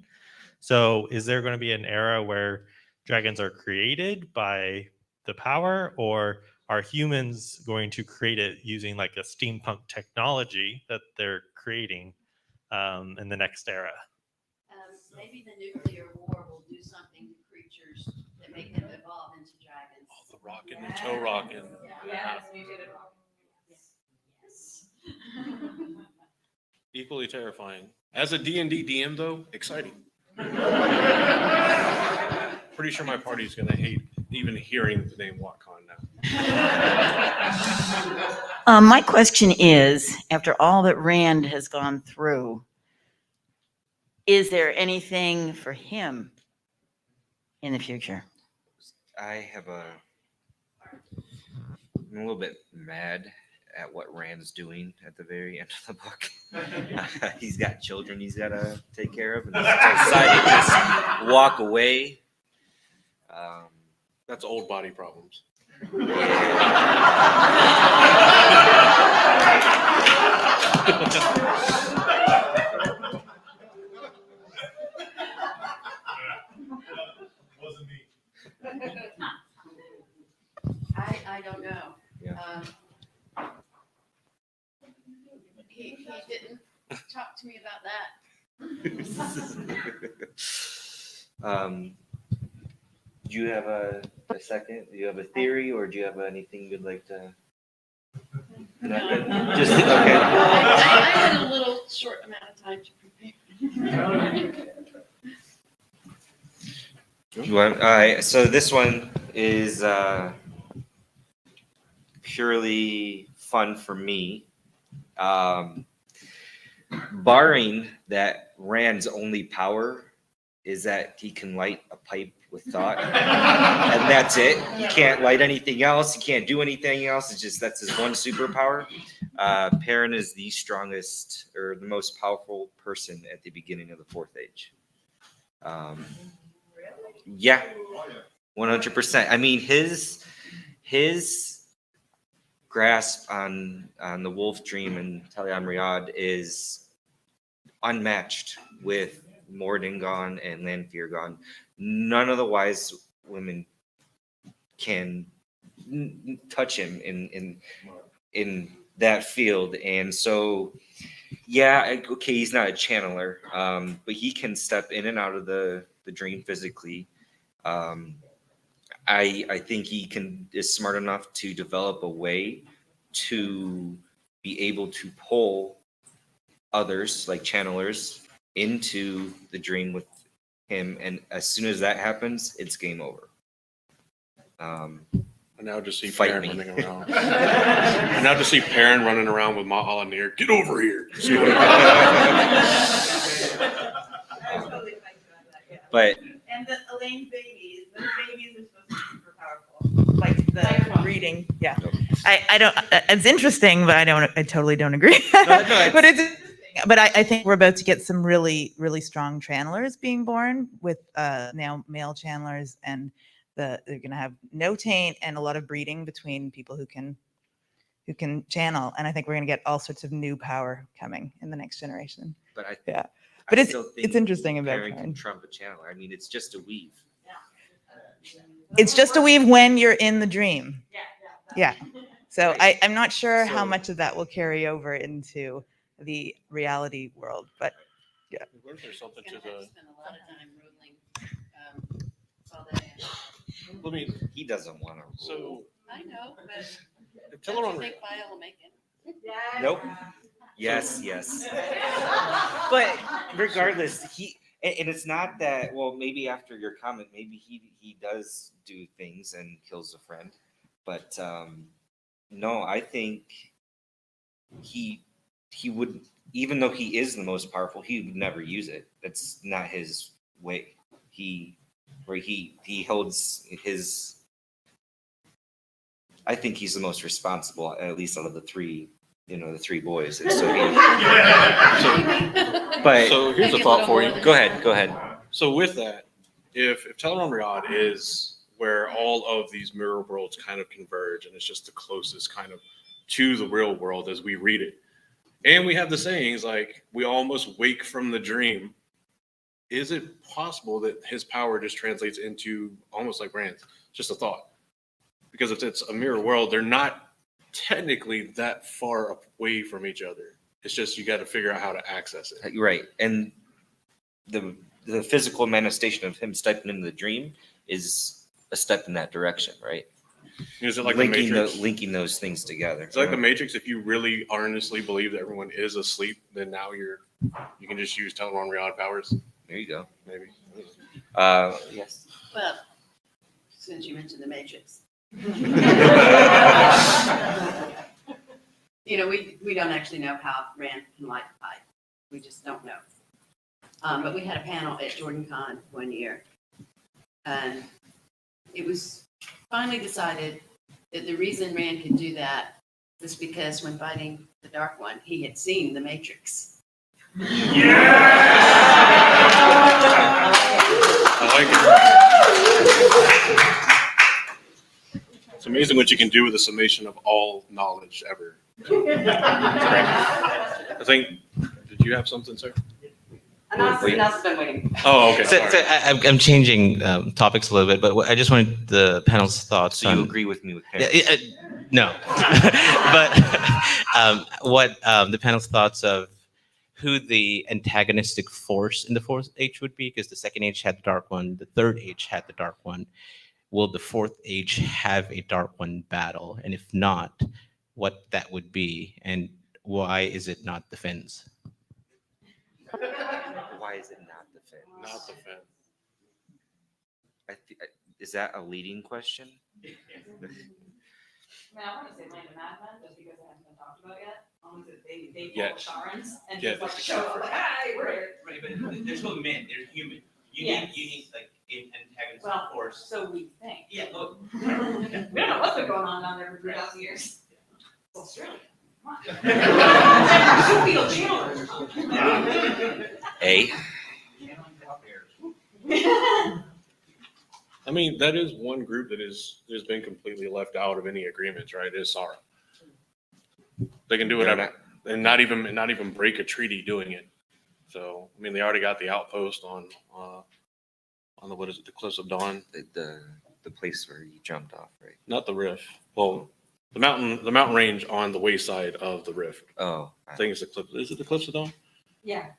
So is there going to be an era where dragons are created by the power, or are humans going to create it using like a steampunk technology that they're creating in the next era? Maybe the nuclear war will do something to creatures that make them evolve into dragons. Oh, the rockin', the toe rockin'. Yes, mutated rock. Yes. Equally terrifying. As a D&D DM though, exciting. Pretty sure my party's gonna hate even hearing the name WatCon now. My question is, after all that Rand has gone through, is there anything for him in the future? I'm a little bit mad at what Rand's doing at the very end of the book. He's got children he's got to take care of, and he's decided to just walk away. That's old body problems. Wasn't me. I don't know. Yeah. He didn't talk to me about that. Do you have a second? Do you have a theory, or do you have anything you'd like to? No. Just okay. I had a little short amount of time to prepare. You want, all right, so this one is purely fun for me. Barring that Rand's only power is that he can light a pipe with thought, and that's it. He can't light anything else. He can't do anything else. It's just that's his one superpower. Perrin is the strongest or the most powerful person at the beginning of the Fourth Age. Yeah, 100%. I mean, his grasp on the Wolf Dream and Talion Riyadh is unmatched with Mordingon and Lanfeargon. None of the wise women can touch him in that field, and so yeah, okay, he's not a channeler, but he can step in and out of the dream physically. I think he is smart enough to develop a way to be able to pull others like channelers into the dream with him, and as soon as that happens, it's game over. I now just see Fight Perrin me. running around. I now just see Perrin running around with Ma Alanir. Get over here. But And the Elaine's babies, those babies are supposed to be super powerful. Like the reading, yeah. I don't, it's interesting, but I totally don't agree. But it's interesting. But I think we're about to get some really, really strong channelers being born with now male channelers, and they're going to have no taint and a lot of breeding between people who can channel. And I think we're going to get all sorts of new power coming in the next generation. But Yeah. But I it's still think interesting about Perrin can Perrin. trump a channeler. I mean, it's just a weave. It's just a weave when you're in the dream. Yeah. So I'm not sure how So- much of that will carry over into the reality world, but yeah. What if there's something to Gonna have the? to spend a lot of time ruling all that in. I mean, He doesn't want to. so I know, but if don't Teleron, you think Maya will make it? Nope. Yes. But regardless, And it's not that, well, maybe after your comment, maybe he does do things and kills a friend. But no, I think he would, even though he is the most powerful, he would never use it. That's not his way. He holds his, I think he's the most responsible, at least out of the three, the three boys. And so but So here's a thought for you. Go ahead. So with that, if Teleron Riyadh is where all of these mirror worlds kind of converge, and it's just the closest kind of to the real world as we read it, and we have the sayings like we almost wake from the dream, is it possible that his power just translates into almost like Rand's, just a thought? Because if it's a mirror world, they're not technically that far away from each other. It's just you got to figure out how to access it. Right. And the physical manifestation of him stepping into the dream is a step in that direction, right? Is it like the Matrix? Linking those things together. It's like the Matrix. If you really earnestly believe that everyone is asleep, then now you can just use Teleron Riyadh powers. There you go. Maybe. Yes. Well, since you mentioned the Matrix. We don't actually know how Rand can light a pipe. We just don't know. But we had a panel at JordanCon one year. And it was finally decided that the reason Rand could do that was because when fighting the Dark One, he had seen the Matrix. It's amazing what you can do with a summation of all knowledge ever. I think, did you have something, sir? Anna's been waiting. Oh, okay. So I'm changing topics a little bit, but I just wanted the panel's thoughts. So you agree with me with parents? No. But what the panel's thoughts of who the antagonistic force in the fourth age would be, because the second age had the Dark One, the third age had the Dark One. Will the fourth age have a Dark One battle? And if not, what that would be, and why is it not the Finns? Why is it not the Finns? Not the Finns. Is that a leading question? I mean, I want to say Land of Madmen, just because it hasn't been talked about yet. Only that they Yeah. call Sharans and Yeah, just like that's show up, like, hi, we're here. Right, but there's no men, there's human. You need like an antagonistic Well, force. so we think. Yeah, look. We don't know what's been going on down there for 3,000 years. It's Australia. Come on. I mean, that is one group that has been completely left out of any agreements, right? Is Sara. They can do whatever and not even break a treaty doing it. So I mean, they already got the outpost on the what is it, the Cliffs of Dawn? The place where you jumped off, right? Not the Rift. Well, the mountain range on the wayside of the Rift. Oh, I think it's the Cliff. Is it the Cliffs of Dawn? Yeah.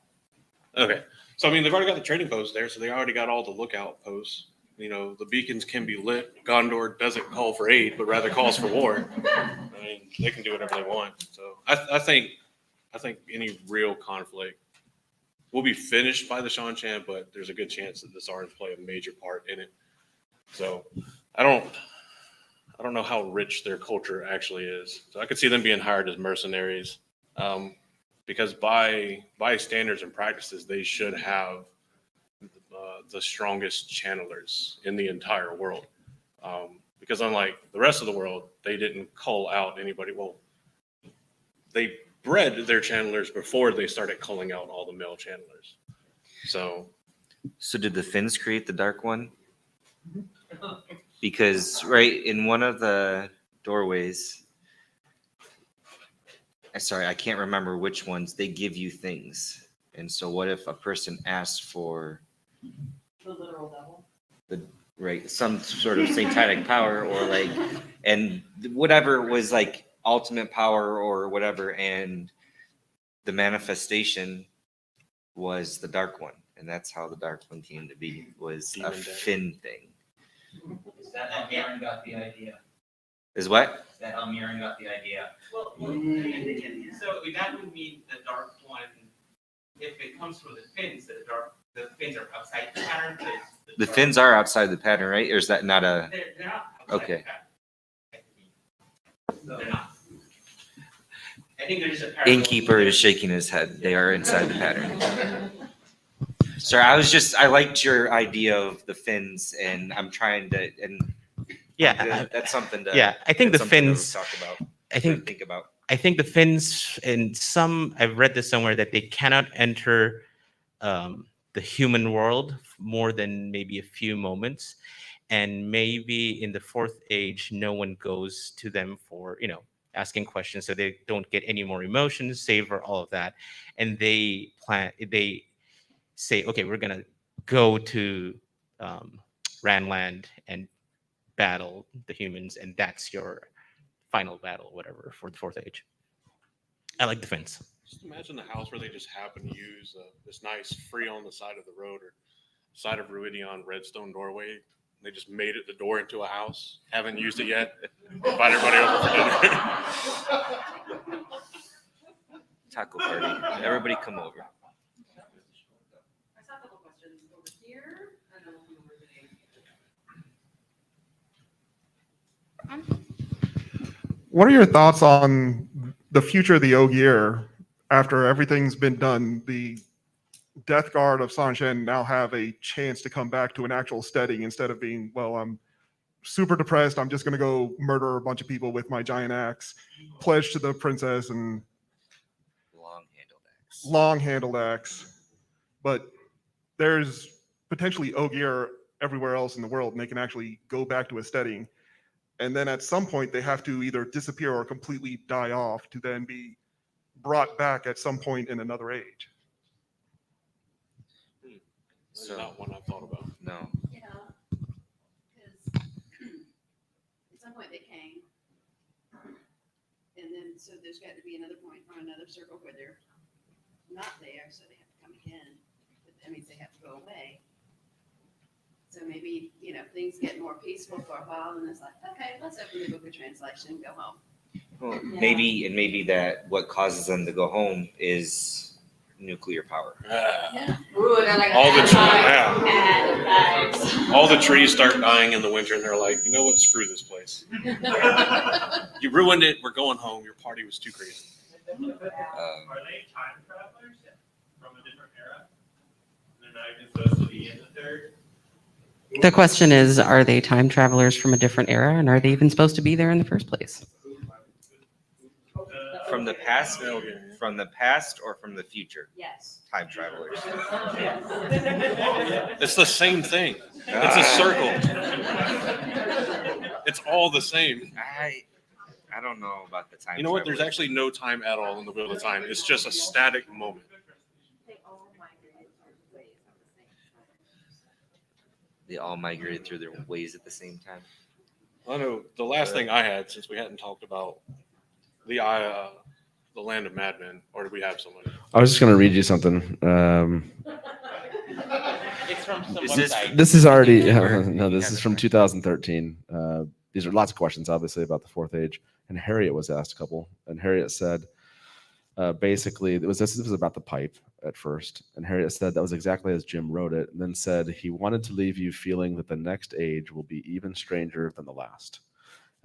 Okay. So I mean, they've already got the trading post there, so they already got all the lookout posts. The beacons can be lit. Gondor doesn't call for aid, but rather calls for war. I mean, they can do whatever they want. So I think any real conflict will be finished by the Shan-Chan, but there's a good chance that the Sarans play a major part in it. So I don't know how rich their culture actually is. So I could see them being hired as mercenaries, because by standards and practices, they should have the strongest channelers in the entire world. Because unlike the rest of the world, they didn't cull out anybody. Well, they bred their channelers before they started culling out all the male channelers. So did the Finns create the Dark One? Because right in one of the doorways, sorry, I can't remember which ones, they give you things. And so what if a person asks for The literal devil. some sort of satanic power, or and whatever was like ultimate power or whatever, and the manifestation was the Dark One, and that's how the Dark One came to be, was a Finn thing. Is that how Mirren got the idea? Is what? Is that how Mirren got the idea? So that would mean the Dark One, if it comes from the Finns, that the Dark The fins are outside the pattern. The fins are outside the pattern, right? Or is that not a? They're not outside Okay. the pattern. No, they're not. I think there's a parallel. Innkeeper is shaking his head. They are inside the pattern. Sorry, I liked your idea of the fins, and I'm trying to, and Yeah, that's something to. yeah, I think the that's something to fins. talk about. I think about. I think the fins in some. I've read this somewhere that they cannot enter the human world more than maybe a few moments, and maybe in the fourth age, no one goes to them for asking questions, so they don't get any more emotions, savor all of that, and they say, okay, we're gonna go to Ranland and battle the humans, and that's your final battle, whatever, for the fourth age. I like the fence. Just imagine the house where they just happen to use this nice free on the side of the road or side of Ruidion redstone doorway. They just made it the door into a house. Haven't used it yet. Invite everybody over for dinner. Taco party. Everybody come over. I saw a couple questions over here, and then we'll come over to you. What are your thoughts on the future of the Ogier after everything's been done? The Death Guard of Sanshen now have a chance to come back to an actual steading instead of being, well, I'm super depressed. I'm just going to go murder a bunch of people with my giant axe, pledge to the princess and long-handled axe. But there's potentially Ogier everywhere else in the world, and they can actually go back to a steading. And then at some point, they have to either disappear or completely die off to then be brought back at some point in another age. That's not one I've thought about. No. Yeah, because at some point they came, and then so there's got to be another point or another circle where they're not there, so they have to come again. But that means they have to go away. So maybe things get more peaceful for a while, and it's like, okay, let's open the book of translation and go home. Well, maybe that what causes them to go home is nuclear power. Yeah. All the trees start dying in the winter, and they're like, you know what? Screw this place. You ruined it. We're going home. Your party was too crazy. Are they time travelers from a different era? They're not even supposed to be in the third? The question is, are they time travelers from a different era, and are they even supposed to be there in the first place? From the past, or from the future? Yes. Time travelers. It's the same thing. It's a circle. It's all the same. I don't know about the time. You know what? There's travelers. actually no time at all in the Wheel of Time. It's just a static moment. They all migrated through their ways at the same time. I know the last thing I had, since we hadn't talked about the land of madmen, or did we have somebody? I was just going to read you something. It's from some Is this- website. This is already no. This is from 2013. These are lots of questions, obviously, about the fourth age. And Harriet was asked a couple, and Harriet said, basically, this was about the pipe at first, and Harriet said that was exactly as Jim wrote it, and then said he wanted to leave you feeling that the next age will be even stranger than the last.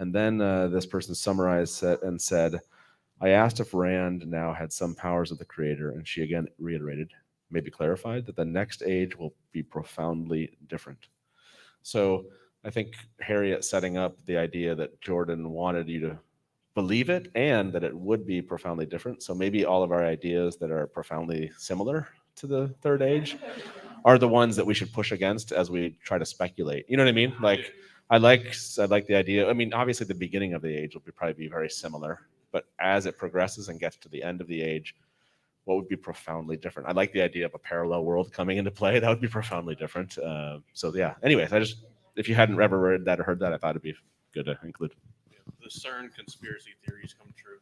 And then this person summarized it and said, I asked if Rand now had some powers of the creator, and she again reiterated, maybe clarified, that the next age will be profoundly different. So I think Harriet setting up the idea that Jordan wanted you to believe it and that it would be profoundly different. So maybe all of our ideas that are profoundly similar to the third age are the ones that we should push against as we try to speculate. You know what I mean? Like I like the idea. I mean, obviously the beginning of the age will probably be very similar, but as it progresses and gets to the end of the age, what would be profoundly different? I like the idea of a parallel world coming into play. That would be profoundly different. So yeah. Anyways, if you hadn't ever read that or heard that, I thought it'd be good to include. The CERN conspiracy theories come true.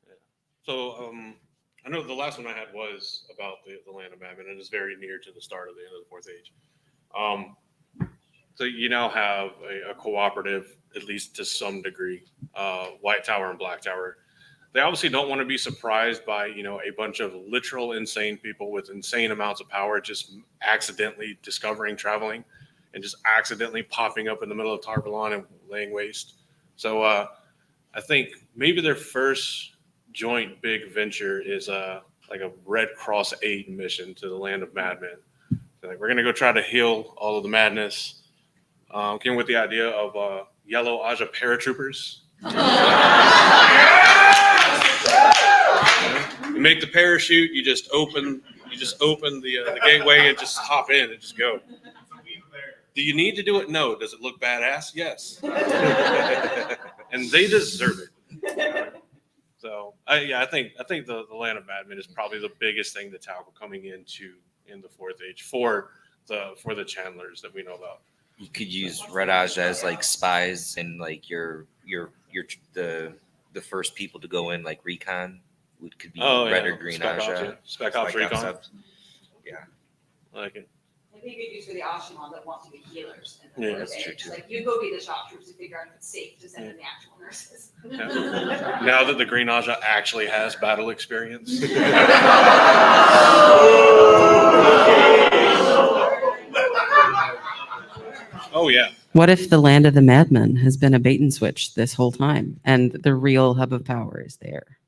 Yeah. So I know the last one I had was about the land of madmen, and it's very near to the start of the end of the fourth age. So you now have a cooperative, at least to some degree, White Tower and Black Tower. they obviously don't want to be surprised by, a bunch of literal insane people with insane amounts of power just accidentally discovering traveling and just accidentally popping up in the middle of Tarbalon and laying waste. So I think maybe their first joint big venture is like a Red Cross aid mission to the land of madmen. So, like, we're gonna go try to heal all of the madness. Came with the idea of yellow Aja paratroopers. You make the parachute. You just open the gateway and just hop in and just go. Do you need to do it? No. Does it look badass? Yes. And they deserve it. So I think the land of madmen is probably the biggest thing that Talco coming in the fourth age for the Chandlers that we know about. You could use Red Aja as like spies and like your the first people to go in, like recon could be red or green Spec Aja. Ops, yeah. Spec Ops recon. Yeah. I like it. Maybe you could use for the Ashaman that want to be healers. In Yeah, the that's fourth true, age. too. Like you go be the shock troops to figure out if it's safe to send in the actual nurses. Yeah. Now that the Green Aja actually has battle experience. Oh yeah. What if the land of the madmen has been a bait and switch this whole time and the real hub of power is there?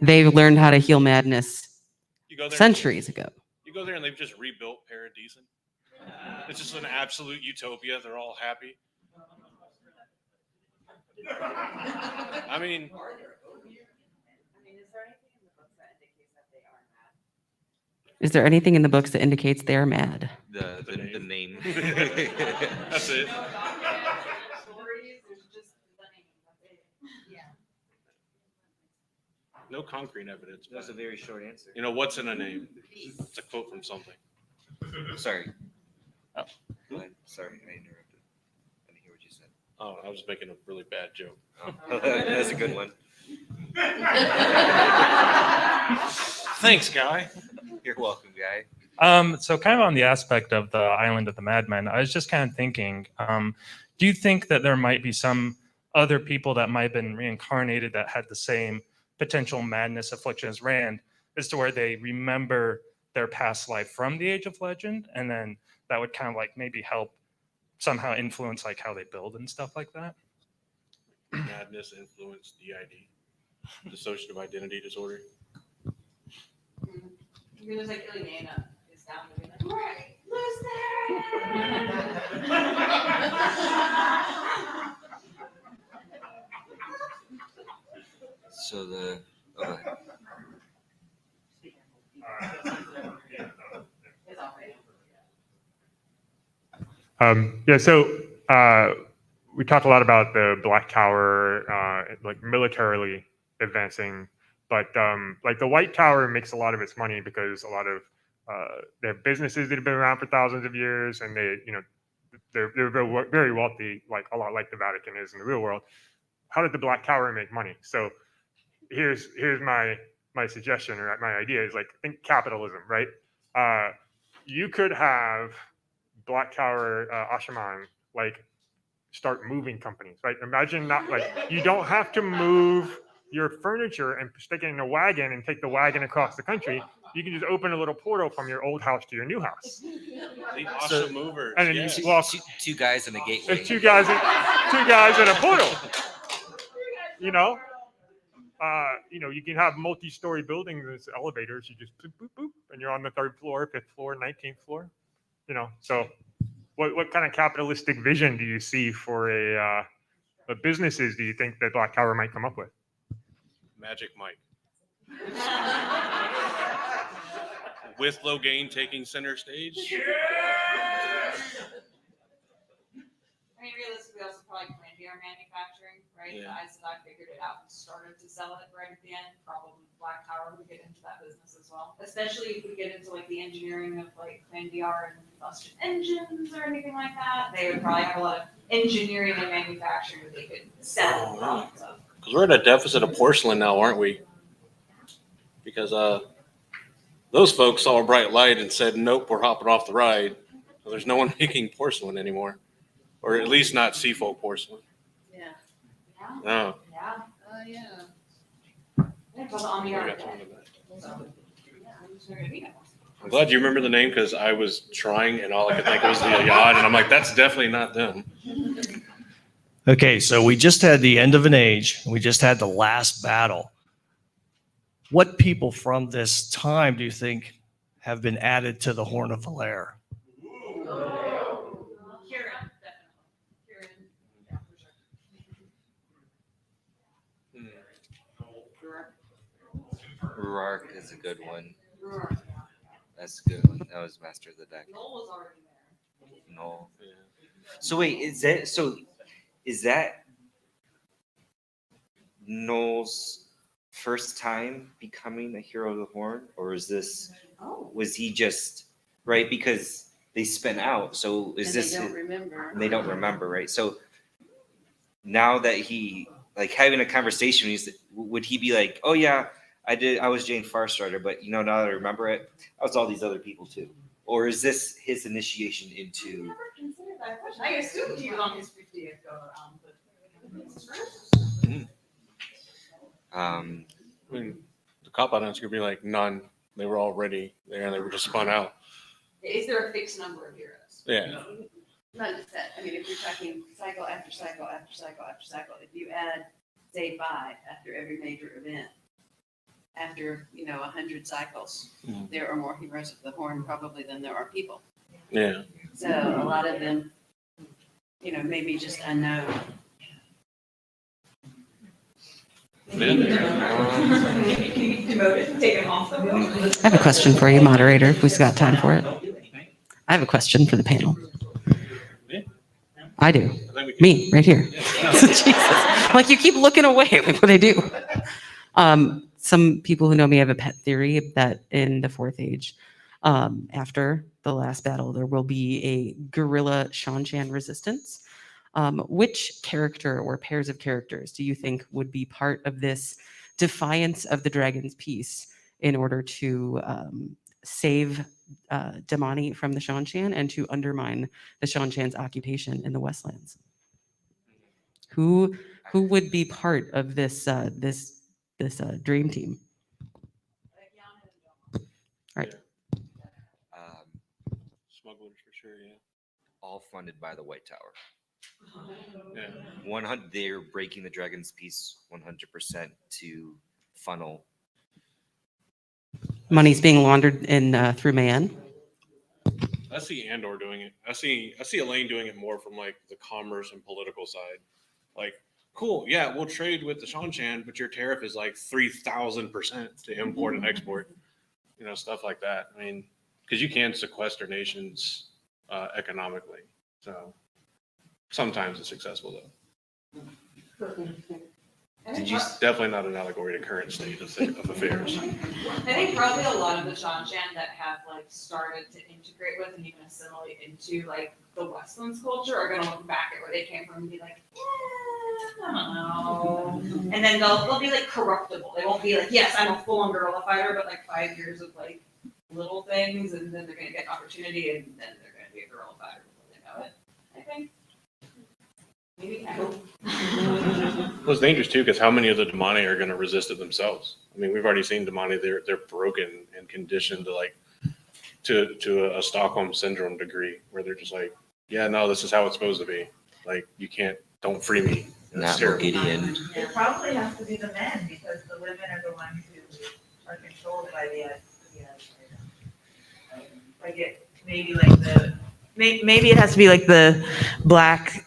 They've learned how to heal madness You go there, centuries ago. You go there and they've just rebuilt Paradisen. It's just an absolute utopia. They're all happy. I mean, Is there anything in the books that indicates they're mad? The name. That's it. No concrete evidence. That was a very short answer. What's in a name? It's a quote from something. Sorry. Oh. Go ahead. Sorry, I interrupted. I didn't hear what you said. Oh, I was making a really bad joke. Oh, that's a good one. Thanks, Guy. You're welcome, Guy. So kind of on the aspect of the island of the madmen, I was just kind of thinking, do you think that there might be some other people that might have been reincarnated that had the same potential madness affliction as Rand, as to where they remember their past life from the Age of Legend, and then that would kind of like maybe help somehow influence like how they build and stuff like that? Madness influenced DID, dissociative identity disorder. You're just like Ileana is down to be like, right, lose So the okay. We talked a lot about the Black Tower, like militarily advancing, but like the White Tower makes a lot of its money because a lot of they have businesses that have been around for thousands of years, and they're very wealthy, like a lot like the Vatican is in the real world. How did the Black Tower make money? So here's my suggestion, or my idea is like, think capitalism, right? You could have Black Tower Ashaman like start moving companies, right? Imagine not like you don't have to move your furniture and stick it in a wagon and take the wagon across the country. You can just open a little portal from your old house to your new house. The Asha movers. And then yes. you walk. Two guys in the gateway. There's two guys in a portal. You can have multi-story buildings as elevators. You just boop, boop, boop, and you're on the 3rd floor, 5th floor, 19th floor. So what kind of capitalistic vision do you see for what businesses do you think that Black Tower might come up with? Magic Mike. With Logain taking center stage. I mean, realistically, also probably Grandier manufacturing, right? Yeah. I said I figured it out and started to sell it right at the end. Probably Black Tower would get into that business as well. Especially if we get into like the engineering of like Grandier and combustion engines or anything like that. They would probably have a lot of engineering and manufacturing that they could sell products of. Because we're at a deficit of porcelain now, aren't we? Because those folks saw a bright light and said, nope, we're hopping off the ride. So there's no one making porcelain anymore. Or at least not seafolk porcelain. Yeah. No. Yeah. Oh, yeah. Yeah, called the Omniarch. I'm glad you remember the name because I was trying and all I could think was the Ayad, and I'm like, that's definitely not them. Okay, so we just had the end of an age. We just had the last battle. What people from this time do you think have been added to the Horn of Valere? Ruark is a good one. That's a good one. That was Master of the Deck. No. So wait, is that Noel's first time becoming a hero of the Horn, or was he just right because they spin out? So is And this they don't remember. and they don't remember, right? So now that he like having a conversation, would he be like, oh yeah, I was Jane Farstarter, but now that I remember it, I was all these other people too. Or is this his initiation into? Never considered that question. I assumed he was on his 50th go around, but. I mean, the cop out answer could be like none. They were already there and they were just spun out. Is there a fixed number of heroes? Yeah. Not just that, I mean, if you're talking cycle after cycle after cycle after cycle, if you add, say, 5 after every major event, after, 100 cycles, there are more heroes of the Horn probably than there are people. Yeah. So a lot of them, maybe just unknown. I have a question for you, moderator, if we've got time for it. I have a question for the panel. I do. Me, right here. Jesus. Like you keep looking away. Like what I do. Some people who know me have a pet theory that in the Fourth Age, after the last battle, there will be a guerrilla Shanshan resistance. Which character or pairs of characters do you think would be part of this defiance of the dragon's peace in order to save Damani from the Shanshan and to undermine the Shanshan's occupation in the Westlands? Who would be part of this dream team? Right. Smugglers for sure, yeah. All funded by the White Tower. Yeah. 100. They're breaking the dragon's peace 100% to funnel. Money's being laundered in through Mayan. I see Andor doing it. I see Elaine doing it more from like the commerce and political side. Like, cool, yeah, we'll trade with the Shanshan, but your tariff is like 3,000% to import and export. Stuff like that. I mean, because you can sequester nations economically. So sometimes it's successful though. Definitely not an allegory to current state of affairs. I think probably a lot of the Shanshan that have started to integrate with and even assimilate into the Westlands culture are gonna look back at where they came from and be like, I don't know. And then they'll be corruptible. They won't be like, yes, I'm a full-on guerrilla fighter, but 5 years of little things, and then they're gonna get an opportunity, and then they're gonna be a guerrilla fighter before they know it. I think. Maybe Well, it's dangerous too, because how many of the Damani are going to resist it themselves? I mean, we've already seen Damani; they're broken and conditioned to a Stockholm syndrome degree, where they're just like, yeah, no, this is how it's supposed to be. Like, you can't, don't free me. Not Gideon. It probably has to be the men because the women are the ones who are controlled by the maybe it has to be the black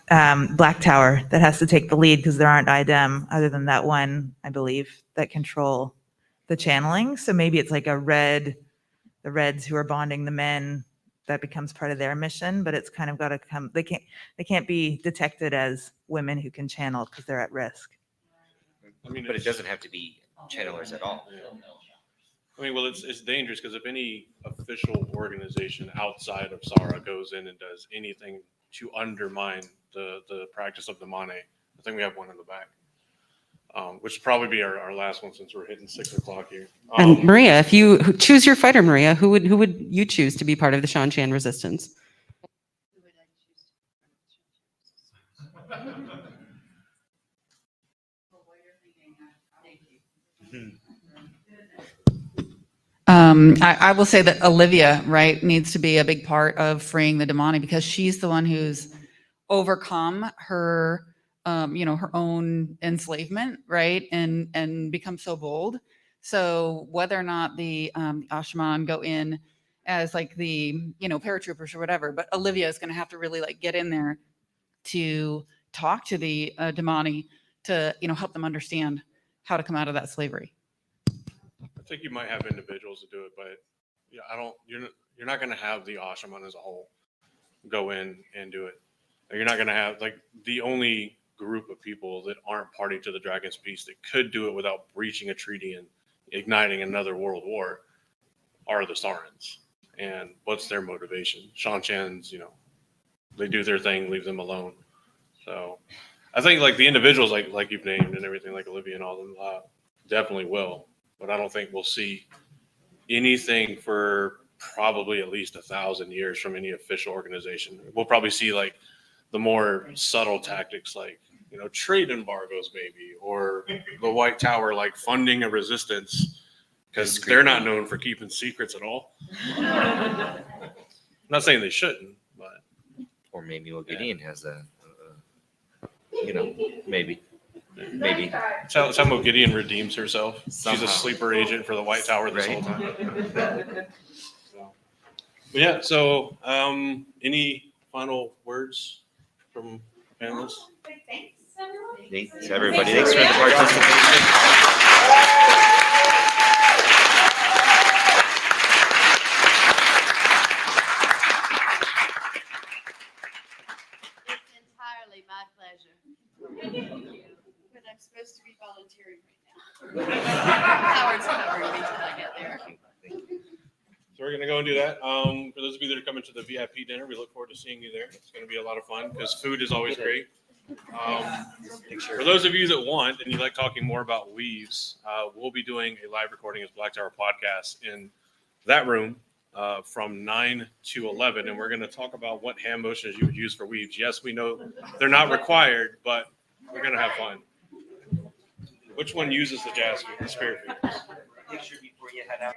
tower that has to take the lead because there aren't idem other than that one, I believe, that control the channeling. So maybe it's the reds who are bonding the men, that becomes part of their mission, but it's kind of got to come, they can't be detected as women who can channel because they're at risk. I mean, but it doesn't have to be channelers at all. I mean, well, it's dangerous because if any official organization outside of Sara goes in and does anything to undermine the practice of the Mane, I think we have one in the back, which would probably be our last one since we're hitting 6 o'clock here. And Maria, if you choose your fighter, Maria, who would you choose to be part of the Shanshan resistance? I will say that Olivia, right, needs to be a big part of freeing the Damani because she's the one who's overcome her, her own enslavement, right, and become so bold. So whether or not the Ashman go in as like the paratroopers or whatever, but Olivia is going to have to really like get in there to talk to the Damani to help them understand how to come out of that slavery. I think you might have individuals to do it, but yeah, you're not going to have the Ashaman as a whole go in and do it. You're not going to have like the only group of people that aren't party to the Dragon's Peace that could do it without breaching a treaty and igniting another world war are the Sarans. And what's their motivation? Shan Chan's, they do their thing, leave them alone. So I think like the individuals like you've named and everything, like Olivia and all them, definitely will. But I don't think we'll see anything for probably at least 1,000 years from any official organization. We'll probably see like the more subtle tactics, like trade embargoes maybe, or the White Tower like funding a resistance because they're not known for keeping secrets at all. I'm not saying they shouldn't, but or maybe Gideon has maybe. Samo Gideon redeems herself. Somehow. She's a sleeper agent for the White Tower this whole time. But yeah, so any final words from panelists? Thanks, everyone. Thanks, everybody. Thanks for the participation. It's entirely my pleasure. But I'm supposed to be volunteering right now. Howard's covering me till I get there. So we're going to go and do that. For those of you that are coming to the VIP dinner, we look forward to seeing you there. It's going to be a lot of fun because food is always great. For those of you that want and you like talking more about weaves, we'll be doing a live recording of Black Tower Podcast in that room from 9 to 11. And we're going to talk about what hand motions you would use for weaves. Yes, we know they're not required, but we're going to have fun. Which one uses the jazz feet, the spirit feet? Picture before you head out.